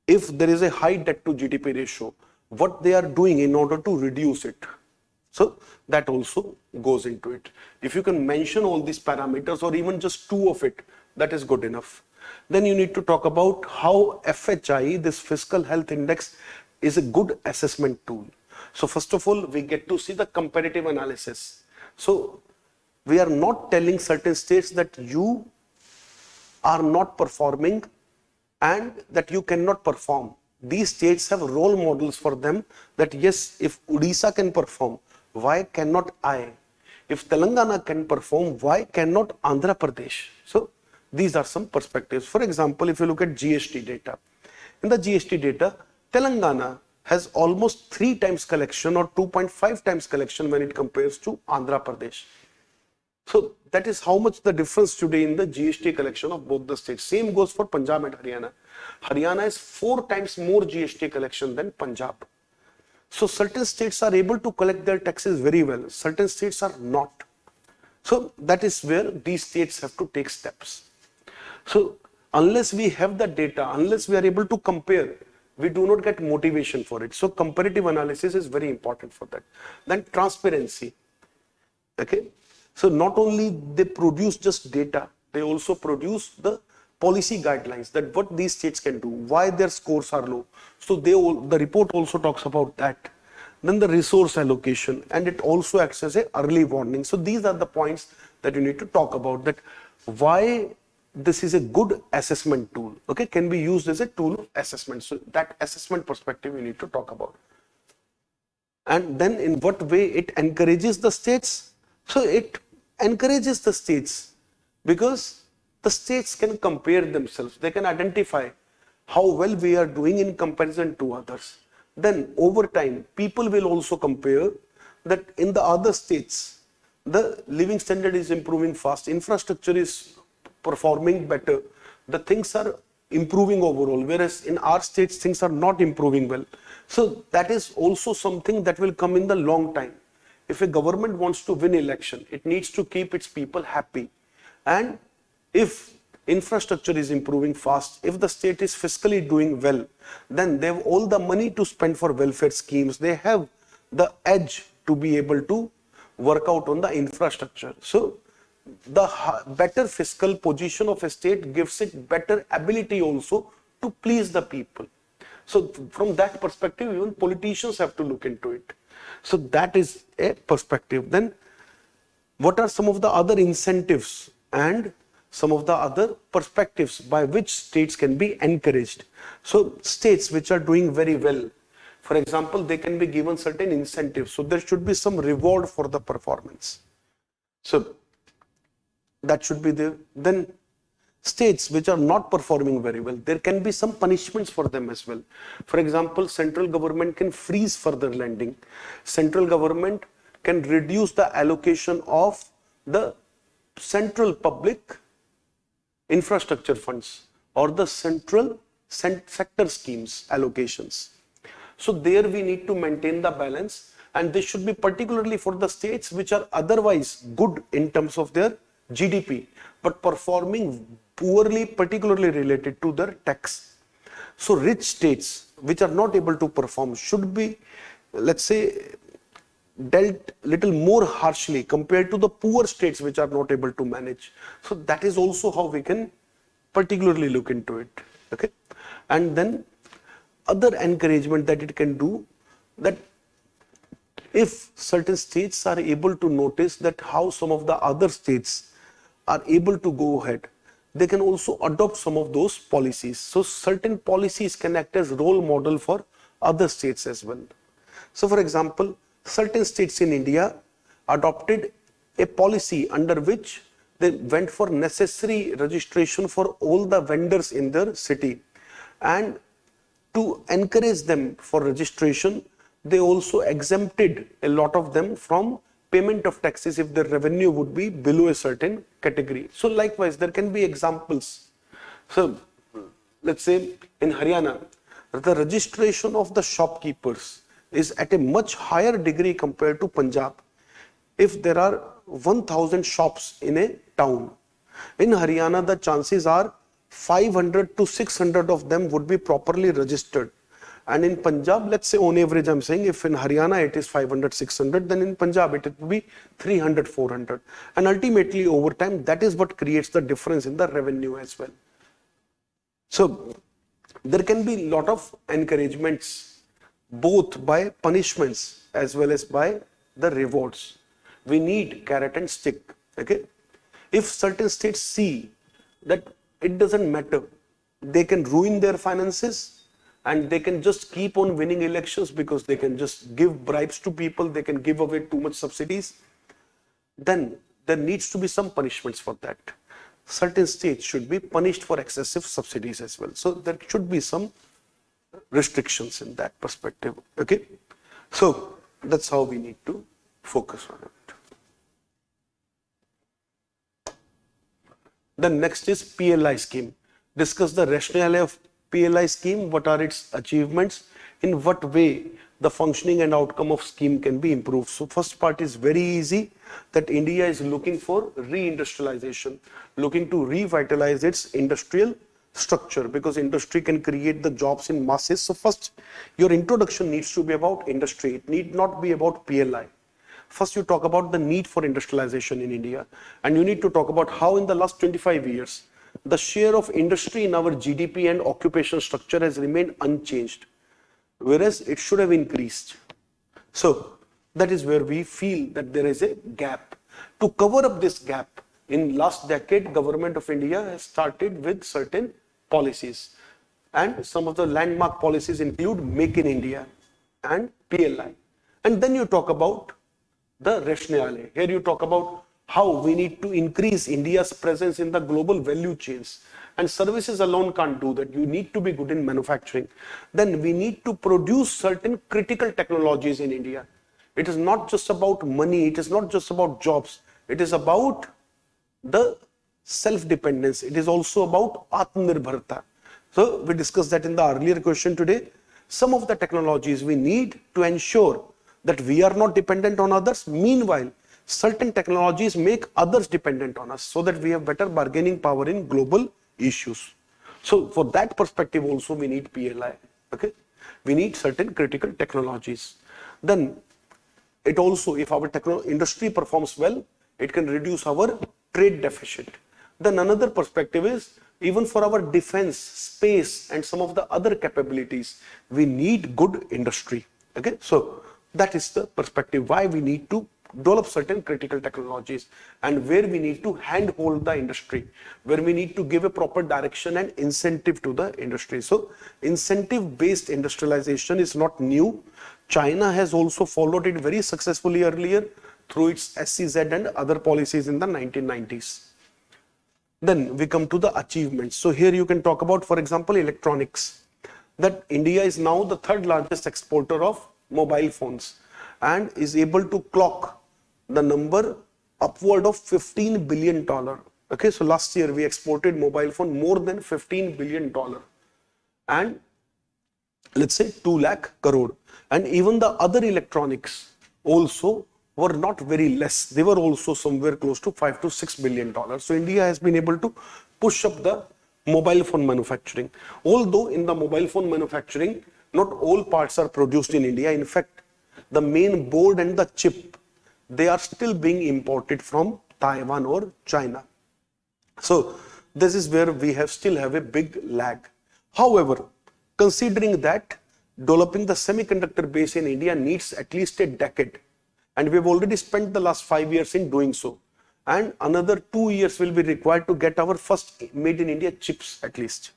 If there is a high debt to GDP ratio, what they are doing in order to reduce it. So that also goes into it. If you can mention all these parameters or even just 2 of it, that is good enough. Then you need to talk about how FHI, this fiscal health index, is a good assessment tool. So first of all, we get to see the comparative analysis. So we are not telling certain states that you are not performing and that you cannot perform. These states have role models for them that yes, if Odisha can perform, why cannot I? If Telangana can perform, why cannot Andhra Pradesh? So these are some perspectives. For example, if you look at GST data, in the GST data, Telangana has almost 3 times collection or 2.5 times collection when it compares to Andhra Pradesh. So that is how much the difference today in the GST collection of both the states. Same goes for Punjab and Haryana. Haryana has 4 times more GST collection than Punjab. So certain states are able to collect their taxes very well. Certain states are not. So that is where these states have to take steps. So unless we have the data, unless we are able to compare, we do not get motivation for it. So comparative analysis is very important for that. Then transparency. Okay. So not only they produce just data, they also produce the policy guidelines that what these states can do, why their scores are low. So the report also talks about that. Then the resource allocation, and it also acts as an early warning. So these are the points that you need to talk about, that why this is a good assessment tool. Okay, can be used as a tool of assessment. So that assessment perspective you need to talk about. And then in what way it encourages the states. So it encourages the states because the states can compare themselves. They can identify how well we are doing in comparison to others. Then over time, people will also compare that in the other states, the living standard is improving fast, infrastructure is performing better, the things are improving overall, whereas in our states, things are not improving well. So that is also something that will come in the long time. If a government wants to win election, it needs to keep its people happy. And if infrastructure is improving fast, if the state is fiscally doing well, then they have all the money to spend for welfare schemes. They have the edge to be able to work out on the infrastructure. So the better fiscal position of a state gives it better ability also to please the people. So from that perspective, even politicians have to look into it. So that is a perspective. Then what are some of the other incentives and some of the other perspectives by which states can be encouraged? So states which are doing very well, for example, they can be given certain incentives. So there should be some reward for the performance. So that should be there. Then states which are not performing very well, there can be some punishments for them as well. For example, central government can freeze further lending. Central government can reduce the allocation of the central public infrastructure funds or the central sector schemes allocations. So there we need to maintain the balance, and this should be particularly for the states which are otherwise good in terms of their GDP, but performing poorly, particularly related to their tax. So rich states which are not able to perform should be, let's say, dealt little more harshly compared to the poor states which are not able to manage. So that is also how we can particularly look into it. Okay, and then other encouragement that it can do, that if certain states are able to notice that how some of the other states are able to go ahead, they can also adopt some of those policies. So certain policies can act as role model for other states as well. So for example, certain states in India adopted a policy under which they went for necessary registration for all the vendors in their city, and to encourage them for registration, they also exempted a lot of them from payment of taxes if their revenue would be below a certain category. So likewise, there can be examples. So let's say in Haryana, the registration of the shopkeepers is at a much higher degree compared to Punjab. If there are 1,000 shops in a town, in Haryana the chances are 500 to 600 of them would be properly registered. And in Punjab, let's say on average, I'm saying if in Haryana it is 500, 600, then in Punjab it would be 300, 400. And ultimately over time, that is what creates the difference in the revenue as well. So there can be a lot of encouragements, both by punishments as well as by the rewards. We need carrot and stick. Okay. If certain states see that it doesn't matter, they can ruin their finances and they can just keep on winning elections because they can just give bribes to people, they can give away too much subsidies, then there needs to be some punishments for that. Certain states should be punished for excessive subsidies as well. So there should be some restrictions in that perspective. Okay. So that's how we need to focus on it. The next is PLI scheme. Discuss the rationale of PLI scheme, what are its achievements, in what way the functioning and outcome of scheme can be improved. So first part is very easy, that India is looking for reindustrialization, looking to revitalize its industrial structure, because industry can create the jobs in masses. So first, your introduction needs to be about industry. It need not be about PLI. First, you talk about the need for industrialization in India, and you need to talk about how in the last 25 years, the share of industry in our GDP and occupation structure has remained unchanged, whereas it should have increased. So that is where we feel that there is a gap. To cover up this gap, in last decade, Government of India has started with certain policies, and some of the landmark policies include Make in India and PLI. And then you talk about the rationale. Here you talk about how we need to increase India's presence in the global value chains, and services alone can't do that. You need to be good in manufacturing. Then we need to produce certain critical technologies in India. It is not just about money, it is not just about jobs, it is about the self-dependence. It is also about Atmanirbharta. So we discussed that in the earlier question today. Some of the technologies we need to ensure that we are not dependent on others. Meanwhile, certain technologies make others dependent on us, so that we have better bargaining power in global issues. So for that perspective also we need PLI. Okay, we need certain critical technologies. Then it also, if our industry performs well, it can reduce our trade deficit. Then another perspective is, even for our defense, space, and some of the other capabilities, we need good industry. Okay, so that is the perspective why we need to develop certain critical technologies, and where we need to handhold the industry, where we need to give a proper direction and incentive to the industry. So incentive based industrialization is not new. China has also followed it very successfully earlier through its SEZ and other policies in the 1990s. Then we come to the achievements. So here you can talk about, for example, electronics, that India is now the third largest exporter of mobile phones and is able to clock the number upward of $15 billion. Okay, so last year we exported mobile phone more than $15 billion, and let's say 2 lakh crore. And even the other electronics also were not very less. They were also somewhere close to $5 to $6 billion. So India has been able to push up the mobile phone manufacturing. Although in the mobile phone manufacturing, not all parts are produced in India. In fact, the main board and the chip, they are still being imported from Taiwan or China. So this is where we still have a big lag. However, considering that developing the semiconductor base in India needs at least a decade, and we've already spent the last 5 years in doing so, and another 2 years will be required to get our first made in India chips at least.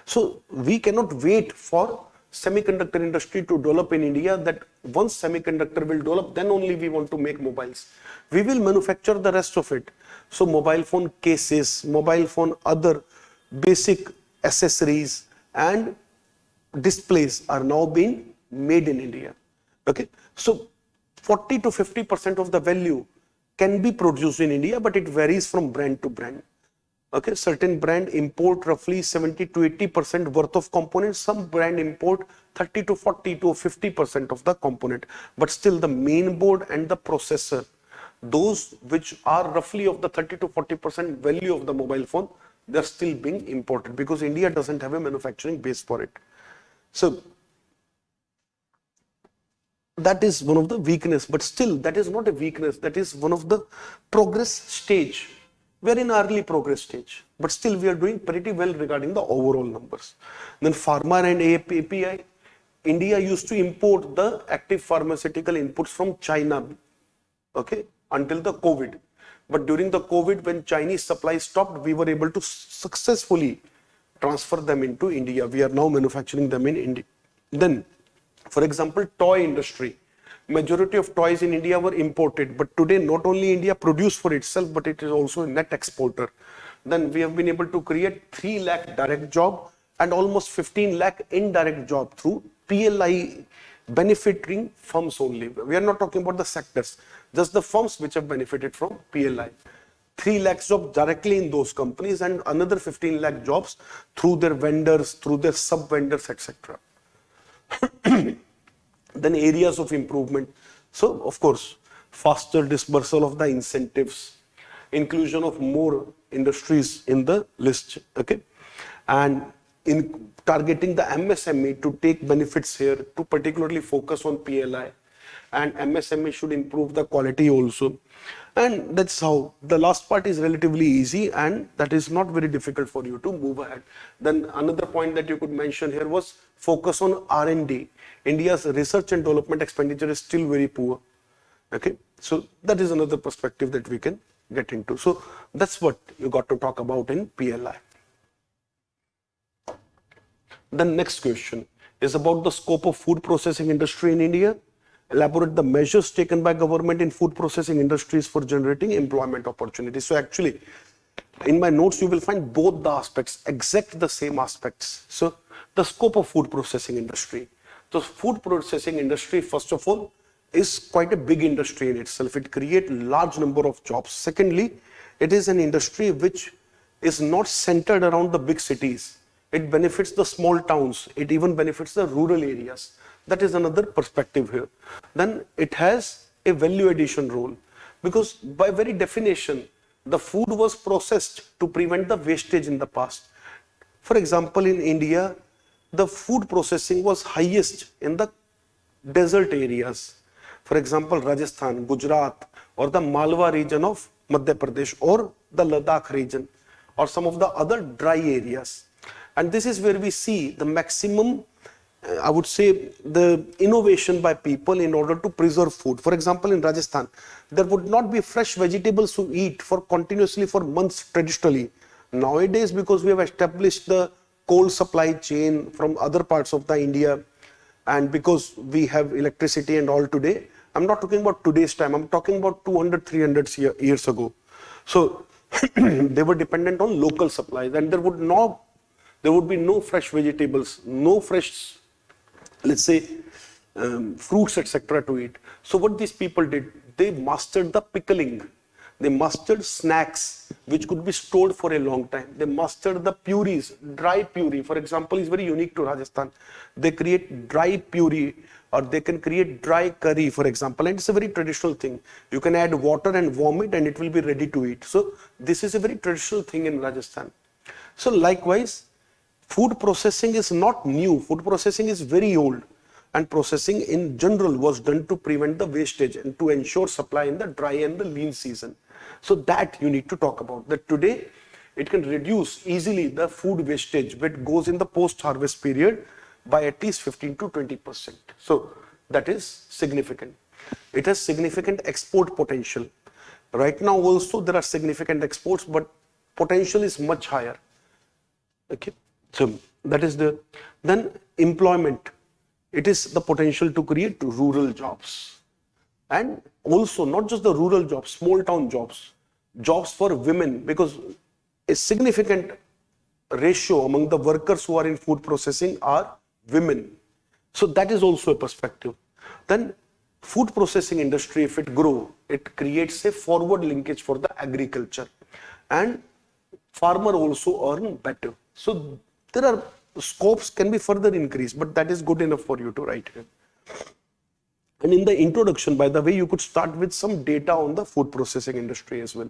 So we cannot wait for semiconductor industry to develop in India, that once semiconductor will develop, then only we want to make mobiles. We will manufacture the rest of it. So mobile phone cases, mobile phone other basic accessories and displays are now being made in India. Okay, so 40 to 50% of the value can be produced in India, but it varies from brand to brand. Okay, certain brand import roughly 70 to 80% worth of components. Some brand import 30 to 40 to 50% of the component. But still the main board and the processor, those which are roughly of the 30 to 40% value of the mobile phone, they're still being imported because India doesn't have a manufacturing base for it. So that is one of the weakness, but still that is not a weakness. That is one of the progress stage. We are in early progress stage, but still we are doing pretty well regarding the overall numbers. Then pharma and API, India used to import the active pharmaceutical inputs from China, okay, until the COVID. But during the COVID, when Chinese supply stopped, we were able to successfully transfer them into India. We are now manufacturing them in India. Then, for example, toy industry. Majority of toys in India were imported, but today not only India produce for itself, but it is also a net exporter. Then we have been able to create 3 lakh direct job and almost 15 lakh indirect job through PLI benefiting firms only. We are not talking about the sectors, just the firms which have benefited from PLI. 3 lakhs jobs directly in those companies and another 15 lakh jobs through their vendors, through their sub-vendors, etc. Then areas of improvement. So, of course, faster disbursal of the incentives, inclusion of more industries in the list, okay, and in targeting the MSME to take benefits here, to particularly focus on PLI, and MSME should improve the quality also. And that's how the last part is relatively easy, and that is not very difficult for you to move ahead. Then another point that you could mention here was focus on R&D. India's research and development expenditure is still very poor. Okay, so that is another perspective that we can get into. So that's what you got to talk about in PLI. The next question is about the scope of food processing industry in India. Elaborate the measures taken by government in food processing industries for generating employment opportunities. So actually, in my notes, you will find both the aspects, exact the same aspects. So the scope of food processing industry. The food processing industry, first of all, is quite a big industry in itself. It creates large number of jobs. Secondly, it is an industry which is not centered around the big cities. It benefits the small towns. It even benefits the rural areas. That is another perspective here. Then it has a value addition role, because by very definition, the food was processed to prevent the wastage in the past. For example, in India, the food processing was highest in the desert areas. For example, Rajasthan, Gujarat, or the Malwa region of Madhya Pradesh, or the Ladakh region, or some of the other dry areas. And this is where we see the maximum, I would say, the innovation by people in order to preserve food. For example, in Rajasthan, there would not be fresh vegetables to eat for continuously for months traditionally. Nowadays, because we have established the cold supply chain from other parts of the India, and because we have electricity and all today, I'm not talking about today's time, I'm talking about 200, 300 years ago. So they were dependent on local supplies, and there would be no fresh vegetables, no fresh, let's say, fruits, etc. to eat. So what these people did, they mastered the pickling. They mastered snacks which could be stored for a long time. They mastered the purees, dry puree, for example, is very unique to Rajasthan. They create dry puree, or they can create dry curry, for example, and it's a very traditional thing. You can add water and warm it and it will be ready to eat. So this is a very traditional thing in Rajasthan. So likewise, food processing is not new. Food processing is very old, and processing in general was done to prevent the wastage and to ensure supply in the dry and the lean season. So that you need to talk about, that today it can reduce easily the food wastage which goes in the post-harvest period by at least 15 to 20%. So that is significant. It has significant export potential. Right now also there are significant exports, but potential is much higher. Okay, so that is the, then employment. It is the potential to create rural jobs, and also not just the rural jobs, small town jobs, jobs for women, because a significant ratio among the workers who are in food processing are women. So that is also a perspective. Then food processing industry, if it grow, it creates a forward linkage for the agriculture, and farmer also earn better. So there are scopes can be further increased, but that is good enough for you to write here. And in the introduction, by the way, you could start with some data on the food processing industry as well.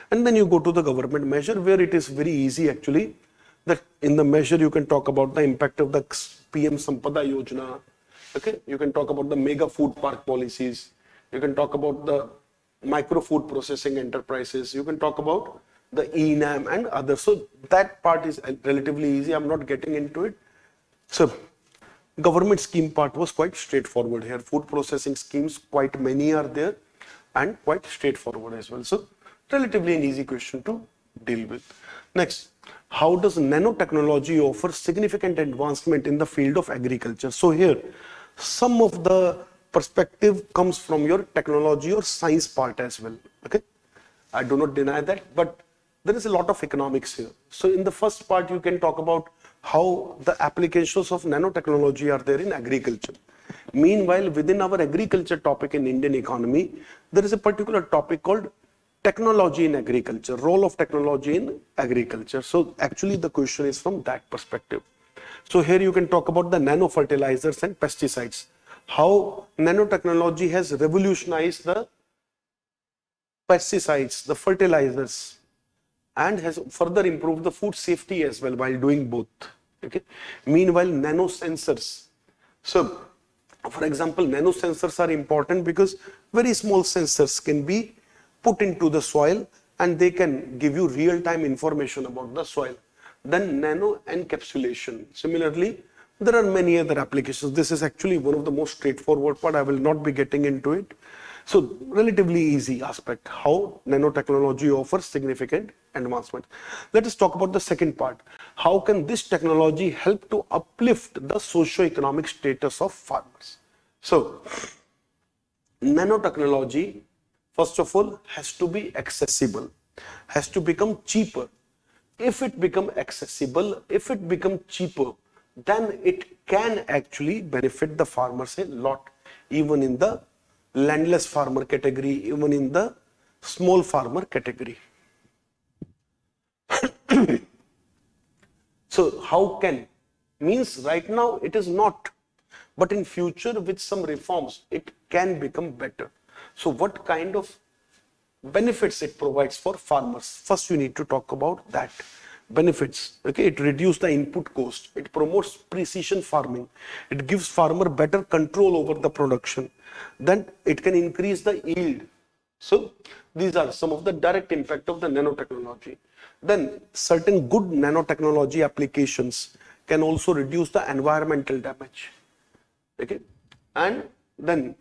And then you go to the government measure, where it is very easy actually, that in the measure you can talk about the impact of the PM Sampada Yojana. Okay, you can talk about the mega food park policies. You can talk about the micro food processing enterprises. You can talk about the ENAM and others. So that part is relatively easy. I'm not getting into it. So government scheme part was quite straightforward here. Food processing schemes, quite many are there, and quite straightforward as well. So relatively an easy question to deal with. Next, how does nanotechnology offer significant advancement in the field of agriculture? So here, some of the perspective comes from your technology or science part as well. Okay, I do not deny that, but there is a lot of economics here. So in the first part, you can talk about how the applications of nanotechnology are there in agriculture. Meanwhile, within our agriculture topic in Indian economy, there is a particular topic called technology in agriculture, role of technology in agriculture. So actually the question is from that perspective. So here you can talk about the nano fertilizers and pesticides, how nanotechnology has revolutionized the pesticides, the fertilizers, and has further improved the food safety as well while doing both. Okay. Meanwhile, nano sensors. So, for example, nano sensors are important because very small sensors can be put into the soil and they can give you real-time information about the soil. Then nano encapsulation. Similarly, there are many other applications. This is actually one of the most straightforward part. I will not be getting into it. So relatively easy aspect, how nanotechnology offers significant advancement. Let us talk about the second part. How can this technology help to uplift the socio-economic status of farmers? So nanotechnology, first of all, has to be accessible, has to become cheaper. If it become accessible, if it become cheaper, then it can actually benefit the farmers a lot, even in the landless farmer category, even in the small farmer category. So how can, means right now it is not, but in future with some reforms it can become better. So what kind of benefits it provides for farmers? First you need to talk about that. benefits. Okay, it reduces the input cost. It promotes precision farming. It gives farmer better control over the production. Then it can increase the yield. So these are some of the direct impact of the nanotechnology. Then certain good nanotechnology applications can also reduce the environmental damage. Okay, and then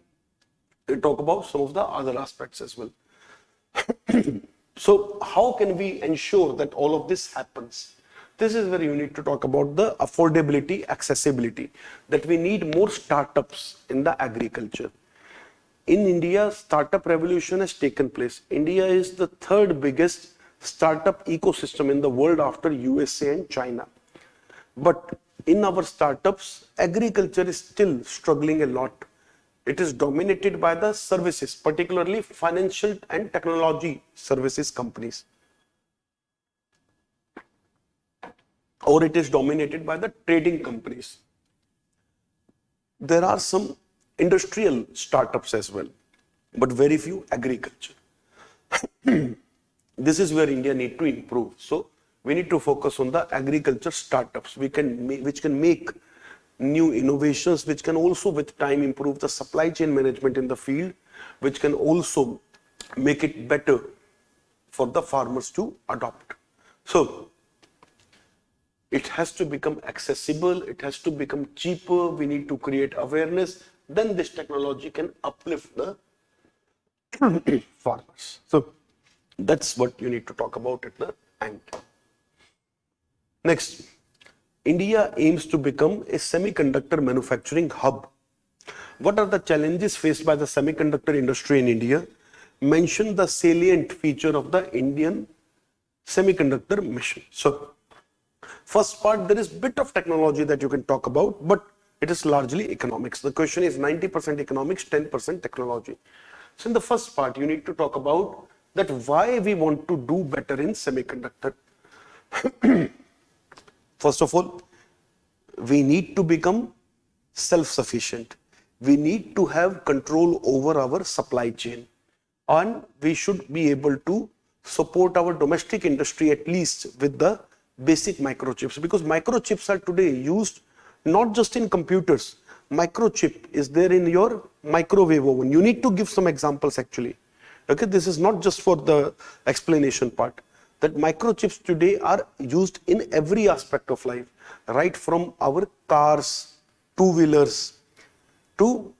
we talk about some of the other aspects as well. So how can we ensure that all of this happens? This is where you need to talk about the affordability, accessibility, that we need more startups in the agriculture. In India, startup revolution has taken place. India is the third biggest startup ecosystem in the world after USA and China. But in our startups, agriculture is still struggling a lot. It is dominated by the services, particularly financial and technology services companies. Or it is dominated by the trading companies. There are some industrial startups as well, but very few agriculture. This is where India need to improve. So we need to focus on the agriculture startups which can make new innovations, which can also with time improve the supply chain management in the field, which can also make it better for the farmers to adopt. So it has to become accessible, it has to become cheaper, we need to create awareness, then this technology can uplift the farmers. So that's what you need to talk about at the end. Next, India aims to become a semiconductor manufacturing hub. What are the challenges faced by the semiconductor industry in India? Mention the salient feature of the Indian semiconductor mission. So, first part, there is bit of technology that you can talk about, but it is largely economics. The question is 90% economics, 10% technology. So in the first part, you need to talk about that why we want to do better in semiconductor. First of all, we need to become self-sufficient. We need to have control over our supply chain, and we should be able to support our domestic industry at least with the basic microchips, because microchips are today used not just in computers. Microchip is there in your microwave oven. You need to give some examples actually. Okay, this is not just for the explanation part. That microchips today are used in every aspect of life, right from our cars, two-wheelers, to,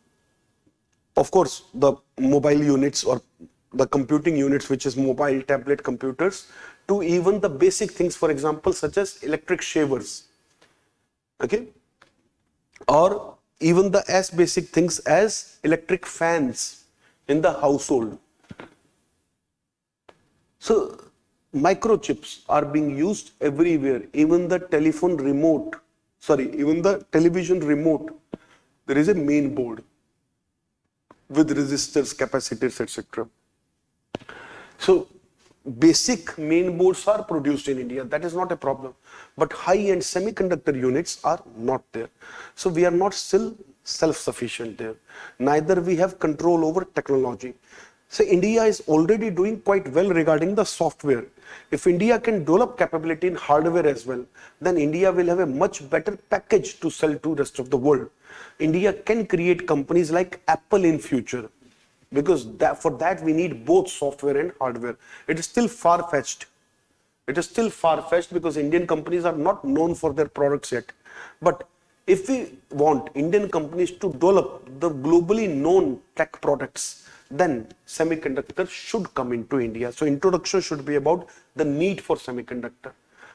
of course, the mobile units or the computing units, which is mobile, tablet computers, to even the basic things, for example, such as electric shavers, okay, or even the as basic things as electric fans in the household. So microchips are being used everywhere, even the telephone remote, even the television remote, there is a main board with resistors, capacitors, etc. So basic main boards are produced in India, that is not a problem, but high-end semiconductor units are not there. So we are not still self-sufficient there, neither we have control over technology. So India is already doing quite well regarding the software. If India can develop capability in hardware as well, then India will have a much better package to sell to rest of the world. India can create companies like Apple in future, because for that we need both software and hardware. It is still far-fetched. It is still far-fetched because Indian companies are not known for their products yet. But if we want Indian companies to develop the globally known tech products, then semiconductors should come into India. So introduction should be about the need for semiconductor.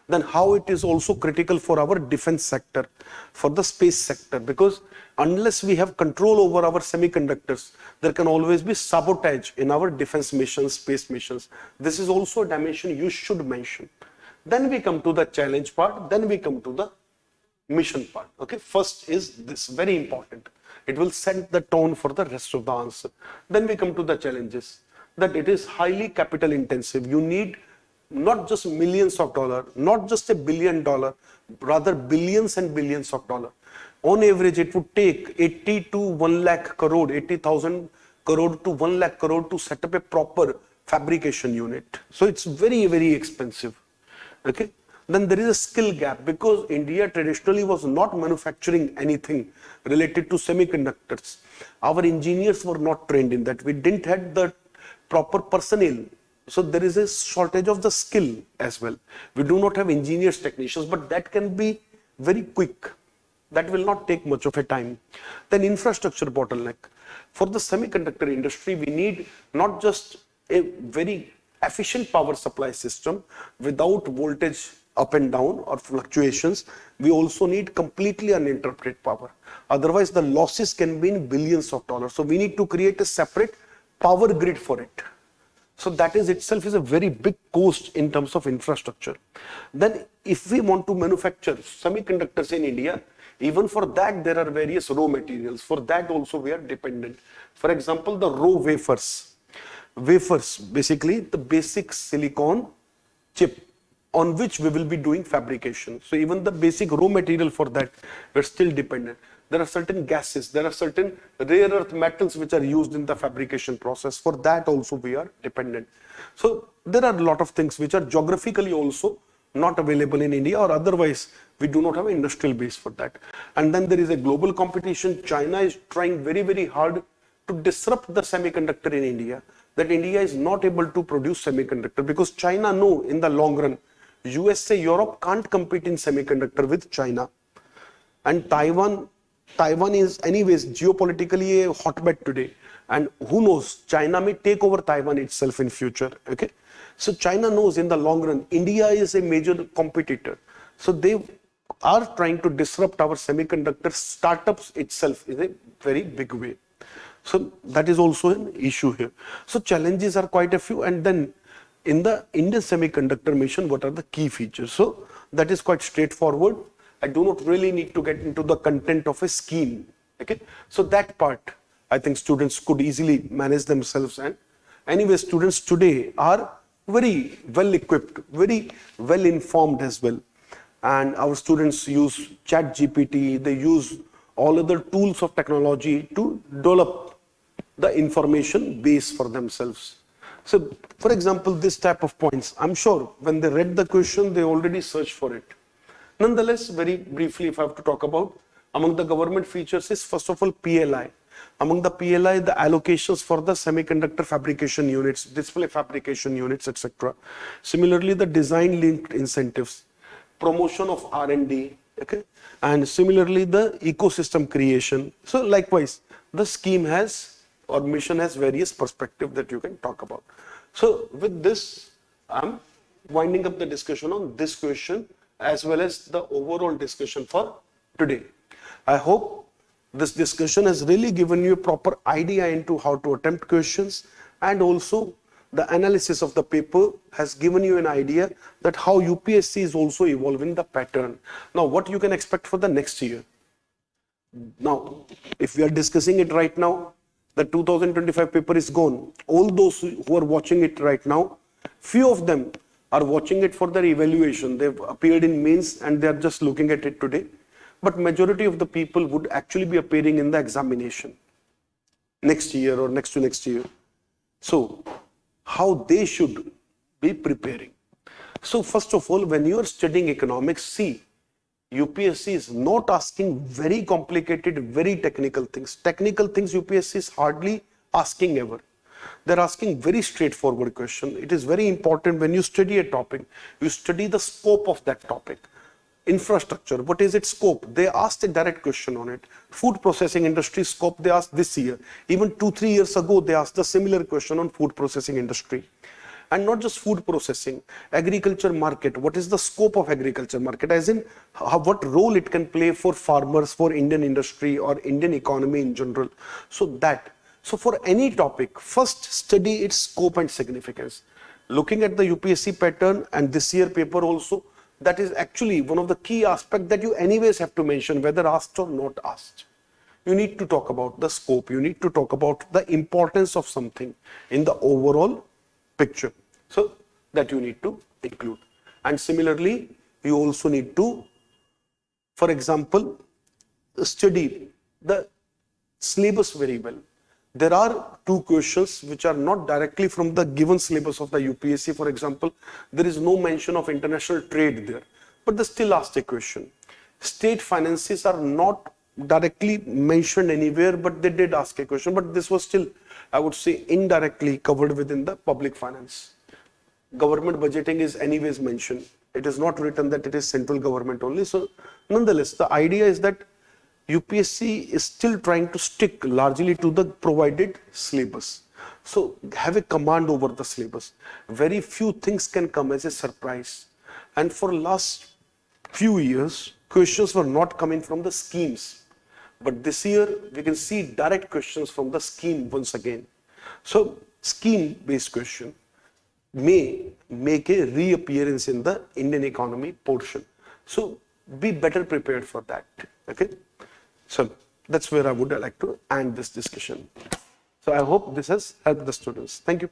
Then how it is also critical for our defense sector, for the space sector, because unless we have control over our semiconductors, there can always be sabotage in our defense missions, space missions. This is also a dimension you should mention. Then we come to the challenge part, then we come to the mission part. Okay, first is this, very important. It will set the tone for the rest of the answer. Then we come to the challenges, that it is highly capital intensive. You need not just millions of dollars, not just $1 billion, rather billions and billions of dollars. On average, it would take 80 to 1 lakh crore, 80,000 crore to 1 lakh crore to set up a proper fabrication unit. So it's very, very expensive. Okay. Then there is a skill gap because India traditionally was not manufacturing anything related to semiconductors. Our engineers were not trained in that. We didn't have the proper personnel. So there is a shortage of the skill as well. We do not have engineers, technicians, but that can be very quick. That will not take much of a time. Then infrastructure bottleneck. For the semiconductor industry, we need not just a very efficient power supply system without voltage up and down or fluctuations. We also need completely uninterrupted power. Otherwise, the losses can be in billions of dollars. So we need to create a separate power grid for it. So that is itself is a very big cost in terms of infrastructure. Then if we want to manufacture semiconductors in India, even for that there are various raw materials. For that also we are dependent. For example, the raw wafers. Wafers, basically the basic silicon chip on which we will be doing fabrication. So even the basic raw material for that, we're still dependent. There are certain gases, there are certain rare earth metals which are used in the fabrication process. For that also we are dependent. So there are a lot of things which are geographically also not available in India, or otherwise we do not have an industrial base for that. And then there is a global competition. China is trying very, very hard to disrupt the semiconductor in India, that India is not able to produce semiconductor because China know in the long run, USA, Europe can't compete in semiconductor with China. And Taiwan is anyways geopolitically a hotbed today, and who knows, China may take over Taiwan itself in future. Okay, so China knows in the long run India is a major competitor, so they are trying to disrupt our semiconductor startups itself in a very big way. So that is also an issue here. So challenges are quite a few. And then in the Indian semiconductor mission, what are the key features? So that is quite straightforward. I do not really need to get into the content of a scheme. Okay, so that part I think students could easily manage themselves. And anyway, students today are very well equipped, very well informed as well. And our students use Chat GPT, they use all other tools of technology to develop the information base for themselves. So for example, this type of points, I'm sure when they read the question, they already searched for it. Nonetheless, very briefly, if I have to talk about, among the government features is first of all PLI. Among the PLI, the allocations for the semiconductor fabrication units, display fabrication units, etc. Similarly, the design linked incentives, promotion of R&D, okay, and similarly the ecosystem creation. So likewise, the scheme has or mission has various perspectives that you can talk about. So with this, I'm winding up the discussion on this question as well as the overall discussion for today. I hope this discussion has really given you a proper idea into how to attempt questions, and also the analysis of the paper has given you an idea that how UPSC is also evolving the pattern. Now, what you can expect for the next year. Now, if we are discussing it right now, the 2025 paper is gone. All those who are watching it right now, few of them are watching it for their evaluation. They've appeared in mains and they are just looking at it today. But majority of the people would actually be appearing in the examination next year or next to next year. So, how they should be preparing. So first of all, when you are studying economics, see, UPSC is not asking very complicated, very technical things. Technical things UPSC is hardly asking ever. They're asking very straightforward question. It is very important when you study a topic, you study the scope of that topic. Infrastructure, what is its scope? They asked a direct question on it. Food processing industry scope, they asked this year. Even 2-3 years ago, they asked the similar question on food processing industry. And not just food processing, agriculture market. What is the scope of agriculture market? As in, what role it can play for farmers, for Indian industry or Indian economy in general. So for any topic, first study its scope and significance. Looking at the UPSC pattern and this year paper also, that is actually one of the key aspects that you anyways have to mention, whether asked or not asked. You need to talk about the scope. You need to talk about the importance of something in the overall picture. So that you need to include. And similarly, you also need to, for example, study the syllabus very well. There are 2 questions which are not directly from the given syllabus of the UPSC. For example, there is no mention of international trade there. but they still asked a question. State finances are not directly mentioned anywhere, but they did ask a question. But this was still, I would say, indirectly covered within the public finance. Government budgeting is anyways mentioned. It is not written that it is central government only. So nonetheless, the idea is that UPSC is still trying to stick largely to the provided syllabus. So have a command over the syllabus. Very few things can come as a surprise. And for last few years, questions were not coming from the schemes. But this year, we can see direct questions from the scheme once again. So scheme-based question may make a reappearance in the Indian economy portion. So be better prepared for that. Okay. So that's where I would like to end this discussion. So I hope this has helped the students. Thank you.